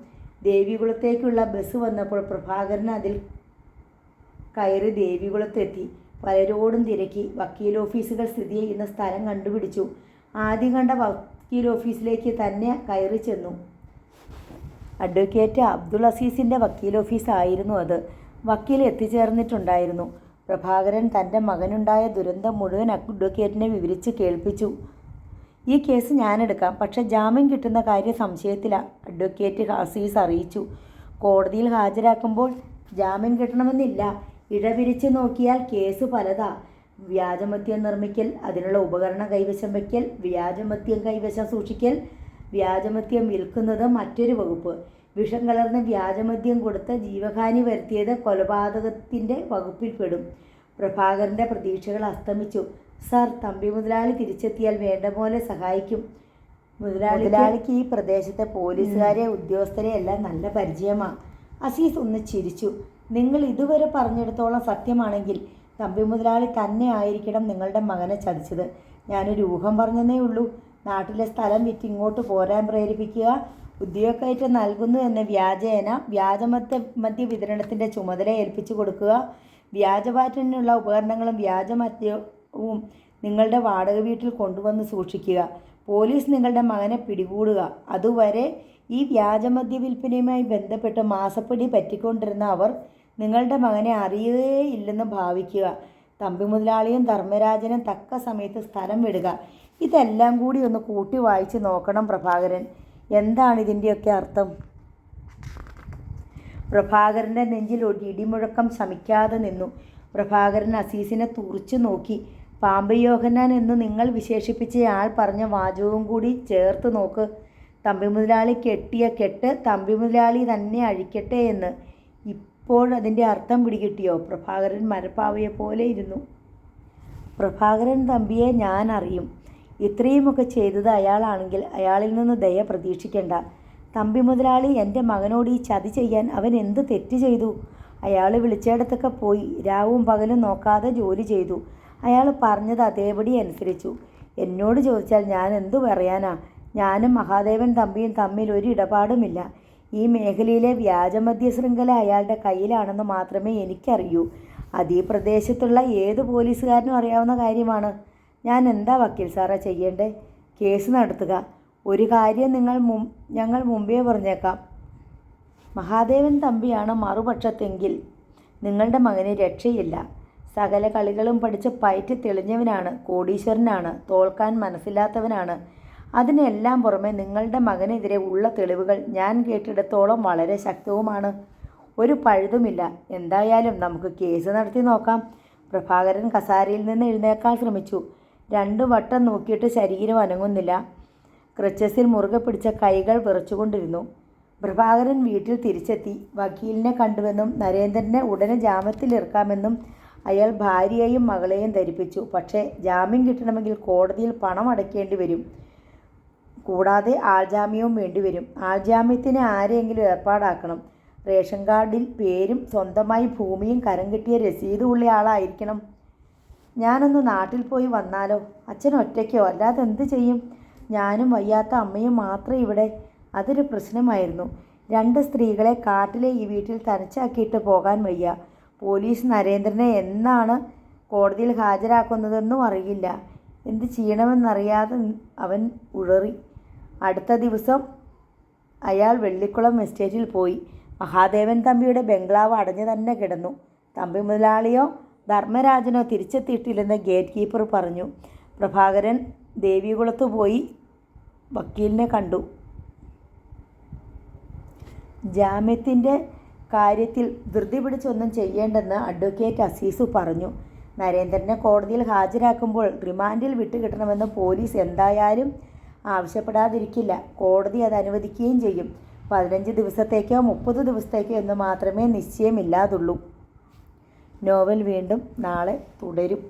Speaker 1: ദേവികുളത്തേക്കുള്ള ബസ് വന്നപ്പോൾ പ്രഭാകരൻ അതിൽ കയറി ദേവികുളത്തെത്തി. പലരോടും തിരക്കി. വക്കീൽ ഓഫീസുകൾ സ്ഥിതി ചെയ്യുന്ന സ്ഥലം കണ്ടുപിടിച്ചു. ആദ്യം കണ്ട വക്കീൽ ഓഫീസിലേക്ക് തന്നെ കയറി ചെന്നു. അഡ്വക്കേറ്റ് അബ്ദുൾ അസീസിൻ്റെ വക്കീൽ ഓഫീസായിരുന്നു അത്. വക്കീൽ എത്തിച്ചേർന്നിട്ടുണ്ടായിരുന്നു. പ്രഭാകരൻ തൻ്റെ മകനുണ്ടായ ദുരന്തം മുഴുവൻ അഡ്വക്കേറ്റിനെ വിവരിച്ച് കേൾപ്പിച്ചു. ഈ കേസ് ഞാനെടുക്കാം, പക്ഷെ ജാമ്യം കിട്ടുന്ന കാര്യം സംശയത്തിലാണ്, അഡ്വക്കേറ്റ് അസീസ് അറിയിച്ചു. കോടതിയിൽ ഹാജരാക്കുമ്പോൾ ജാമ്യം കിട്ടണമെന്നില്ല. ഇടപിരിച്ച് നോക്കിയാൽ കേസ് പലതാ. വ്യാജമദ്യം നിർമ്മിക്കൽ, അതിനുള്ള ഉപകരണം കൈവശം വയ്ക്കൽ, വ്യാജമദ്യം കൈവശം സൂക്ഷിക്കൽ, വ്യാജമദ്യം വിൽക്കുന്നത് മറ്റൊരു വകുപ്പ്, വിഷം കലർന്ന് വ്യാജമദ്യം കൊടുത്ത് ജീവഹാനി വരുത്തിയത് കൊലപാതകത്തിൻ്റെ വകുപ്പിൽപ്പെടും. പ്രഭാകരൻ്റെ പ്രതീക്ഷകൾ അസ്തമിച്ചു. സാർ, തമ്പി മുതലാളി തിരിച്ചെത്തിയാൽ വേണ്ട പോലെ സഹായിക്കും. മുതലാളിക്ക് ഈ പ്രദേശത്തെ പോലീസുകാരെ ഉദ്യോഗസ്ഥരെ എല്ലാം നല്ല പരിചയമാണ്. അസീസ് ഒന്ന് ചിരിച്ചു. നിങ്ങൾ ഇതുവരെ പറഞ്ഞിടത്തോളം സത്യമാണെങ്കിൽ തമ്പി മുതലാളി തന്നെ ആയിരിക്കണം നിങ്ങളുടെ മകനെ ചതിച്ചത്. ഞാനൊരു ഊഹം പറഞ്ഞതേ ഉള്ളൂ. നാട്ടിലെ സ്ഥലം വിറ്റ് ഇങ്ങോട്ട് പോരാൻ പ്രേരിപ്പിക്കുക, ഉദ്യോഗക്കയറ്റം നൽകുന്നു എന്ന വ്യാജേന വ്യാജമദ്യ വിതരണത്തിൻ്റെ ചുമതല ഏൽപ്പിച്ചു കൊടുക്കുക, വ്യാജപാറ്റിനുള്ള ഉപകരണങ്ങളും വ്യാജമദ്യവും നിങ്ങളുടെ വാടക വീട്ടിൽ കൊണ്ടുവന്ന് സൂക്ഷിക്കുക, പോലീസ് നിങ്ങളുടെ മകനെ പിടികൂടുക. അതുവരെ ഈ വ്യാജമദ്യ വിൽപ്പനയുമായി ബന്ധപ്പെട്ട് മാസപ്പടി പറ്റിക്കൊണ്ടിരുന്ന അവർ നിങ്ങളുടെ മകനെ അറിയുകയില്ലെന്ന് ഭാവിക്കുക. തമ്പി മുതലാളിയും ധർമ്മരാജനും തക്ക സമയത്ത് സ്ഥലം വിടുക. ഇതെല്ലാം കൂടി ഒന്ന് കൂട്ടി വായിച്ച് നോക്കണം പ്രഭാകരൻ. എന്താണ് ഇതിൻ്റെയൊക്കെ അർത്ഥം? പ്രഭാകരൻ്റെ നെഞ്ചിൽ ഒരു ഇടിമുഴക്കം ശമിക്കാതെ നിന്നു. പ്രഭാകരൻ അസീസിനെ തുറിച്ചു നോക്കി. പാമ്പ് യോഹന്നാൻ എന്ന് നിങ്ങൾ വിശേഷിപ്പിച്ചയാൾ പറഞ്ഞ വാചകവും കൂടി ചേർത്ത് നോക്ക്. തമ്പി മുതലാളി കെട്ടിയ കെട്ട് തമ്പി മുതലാളി തന്നെ അഴിക്കട്ടെ എന്ന്. ഇപ്പോഴതിൻ്റെ അർത്ഥം പിടികിട്ടിയോ? പ്രഭാകരൻ മരപ്പാവയെപ്പോലെ ഇരുന്നു. പ്രഭാകരൻ തമ്പിയെ ഞാൻ അറിയും. ഇത്രയുമൊക്കെ ചെയ്തത് അയാളാണെങ്കിൽ അയാളിൽ നിന്ന് ദയ പ്രതീക്ഷിക്കേണ്ട. തമ്പി മുതലാളി എൻ്റെ മകനോട് ഈ ചതി ചെയ്യാൻ അവൻ എന്ത് തെറ്റ് ചെയ്തു? അയാൾ വിളിച്ചിടത്തൊക്കെ പോയി രാവും പകലും നോക്കാതെ ജോലി ചെയ്തു. അയാൾ പറഞ്ഞത് അതേപടി അനുസരിച്ചു. എന്നോട് ചോദിച്ചാൽ ഞാൻ എന്തു പറയാനാ? ഞാനും മഹാദേവൻ തമ്പിയും തമ്മിൽ ഒരു ഇടപാടുമില്ല. ഈ മേഖലയിലെ വ്യാജമദ്യ ശൃംഖല അയാളുടെ കയ്യിലാണെന്ന് മാത്രമേ എനിക്കറിയൂ. അത് ഈ പ്രദേശത്തുള്ള ഏത് പോലീസുകാരനും അറിയാവുന്ന കാര്യമാണ്. ഞാൻ എന്താ വക്കീൽ സാറേ ചെയ്യേണ്ടേ? കേസ് നടത്തുക. ഒരു കാര്യം ഞങ്ങൾ മുമ്പേ പറഞ്ഞേക്കാം. മഹാദേവൻ തമ്പിയാണ് മറുപക്ഷത്തെങ്കിൽ നിങ്ങളുടെ മകന് രക്ഷയില്ല. സകല കളികളും പഠിച്ച് പയറ്റ് തെളിഞ്ഞവനാണ്, കോടീശ്വരനാണ്, തോൽക്കാൻ മനസ്സില്ലാത്തവനാണ്. അതിനെല്ലാം പുറമെ നിങ്ങളുടെ മകനെതിരെ ഉള്ള തെളിവുകൾ ഞാൻ കേട്ടിടത്തോളം വളരെ ശക്തവുമാണ്. ഒരു പഴുതുമില്ല. എന്തായാലും നമുക്ക് കേസ് നടത്തി നോക്കാം. പ്രഭാകരൻ കസാരയിൽ നിന്ന് എഴുന്നേൽക്കാൻ ശ്രമിച്ചു. 2 വട്ടം നോക്കിയിട്ട് ശരീരം അനങ്ങുന്നില്ല. ക്രച്ചസിൽ മുറുകെ പിടിച്ച കൈകൾ വിറച്ചുകൊണ്ടിരുന്നു. പ്രഭാകരൻ വീട്ടിൽ തിരിച്ചെത്തി. വക്കീലിനെ കണ്ടുവെന്നും നരേന്ദ്രനെ ഉടനെ ജാമ്യത്തിലിറക്കാമെന്നും അയാൾ ഭാര്യയെയും മകളെയും ധരിപ്പിച്ചു. പക്ഷേ ജാമ്യം കിട്ടണമെങ്കിൽ കോടതിയിൽ പണം അടയ്ക്കേണ്ടി വരും. കൂടാതെ ആൾജാമ്യവും വേണ്ടിവരും. ആൾജാമ്യത്തിന് ആരെയെങ്കിലും ഏർപ്പാടാക്കണം. റേഷൻ കാർഡിൽ പേരും സ്വന്തമായി ഭൂമിയും കരം കിട്ടിയ രസീതും ഉള്ള ആളായിരിക്കണം. ഞാനൊന്ന് നാട്ടിൽ പോയി വന്നാലോ? അച്ഛൻ ഒറ്റയ്ക്കോ? അല്ലാതെ എന്ത് ചെയ്യും? ഞാനും വയ്യാത്ത അമ്മയും മാത്രം ഇവിടെ. അതൊരു പ്രശ്നമായിരുന്നു. 2 സ്ത്രീകളെ കാട്ടിലെ ഈ വീട്ടിൽ തനിച്ചാക്കിയിട്ട് പോകാൻ വയ്യ. പോലീസ് നരേന്ദ്രനെ എന്നാണ് കോടതിയിൽ ഹാജരാക്കുന്നതെന്നും അറിയില്ല. എന്ത് ചെയ്യണമെന്നറിയാതെ അവൻ ഉഴറി. അടുത്ത ദിവസം അയാൾ വെള്ളിക്കുളം എസ്റ്റേറ്റിൽ പോയി. മഹാദേവൻ തമ്പിയുടെ ബംഗ്ലാവ് അടഞ്ഞു തന്നെ കിടന്നു. തമ്പി മുതലാളിയോ ധർമ്മരാജനോ തിരിച്ചെത്തിയിട്ടില്ലെന്ന് ഗേറ്റ് കീപ്പർ പറഞ്ഞു. പ്രഭാകരൻ ദേവികുളത്ത് പോയി വക്കീലിനെ കണ്ടു. ജാമ്യത്തിൻ്റെ കാര്യത്തിൽ ധൃതി പിടിച്ചൊന്നും ചെയ്യേണ്ടെന്ന് അഡ്വക്കേറ്റ് അസീസ് പറഞ്ഞു. നരേന്ദ്രനെ കോടതിയിൽ ഹാജരാക്കുമ്പോൾ റിമാൻഡിൽ വിട്ടുകിട്ടണമെന്ന് പോലീസ് എന്തായാലും ആവശ്യപ്പെടാതിരിക്കില്ല. കോടതി അത് അനുവദിക്കുകയും ചെയ്യും. 15 ദിവസത്തേക്കോ 30 ദിവസത്തേക്കോ എന്ന് മാത്രമേ നിശ്ചയമില്ലാതുള്ളൂ. നോവൽ വീണ്ടും നാളെ തുടരും.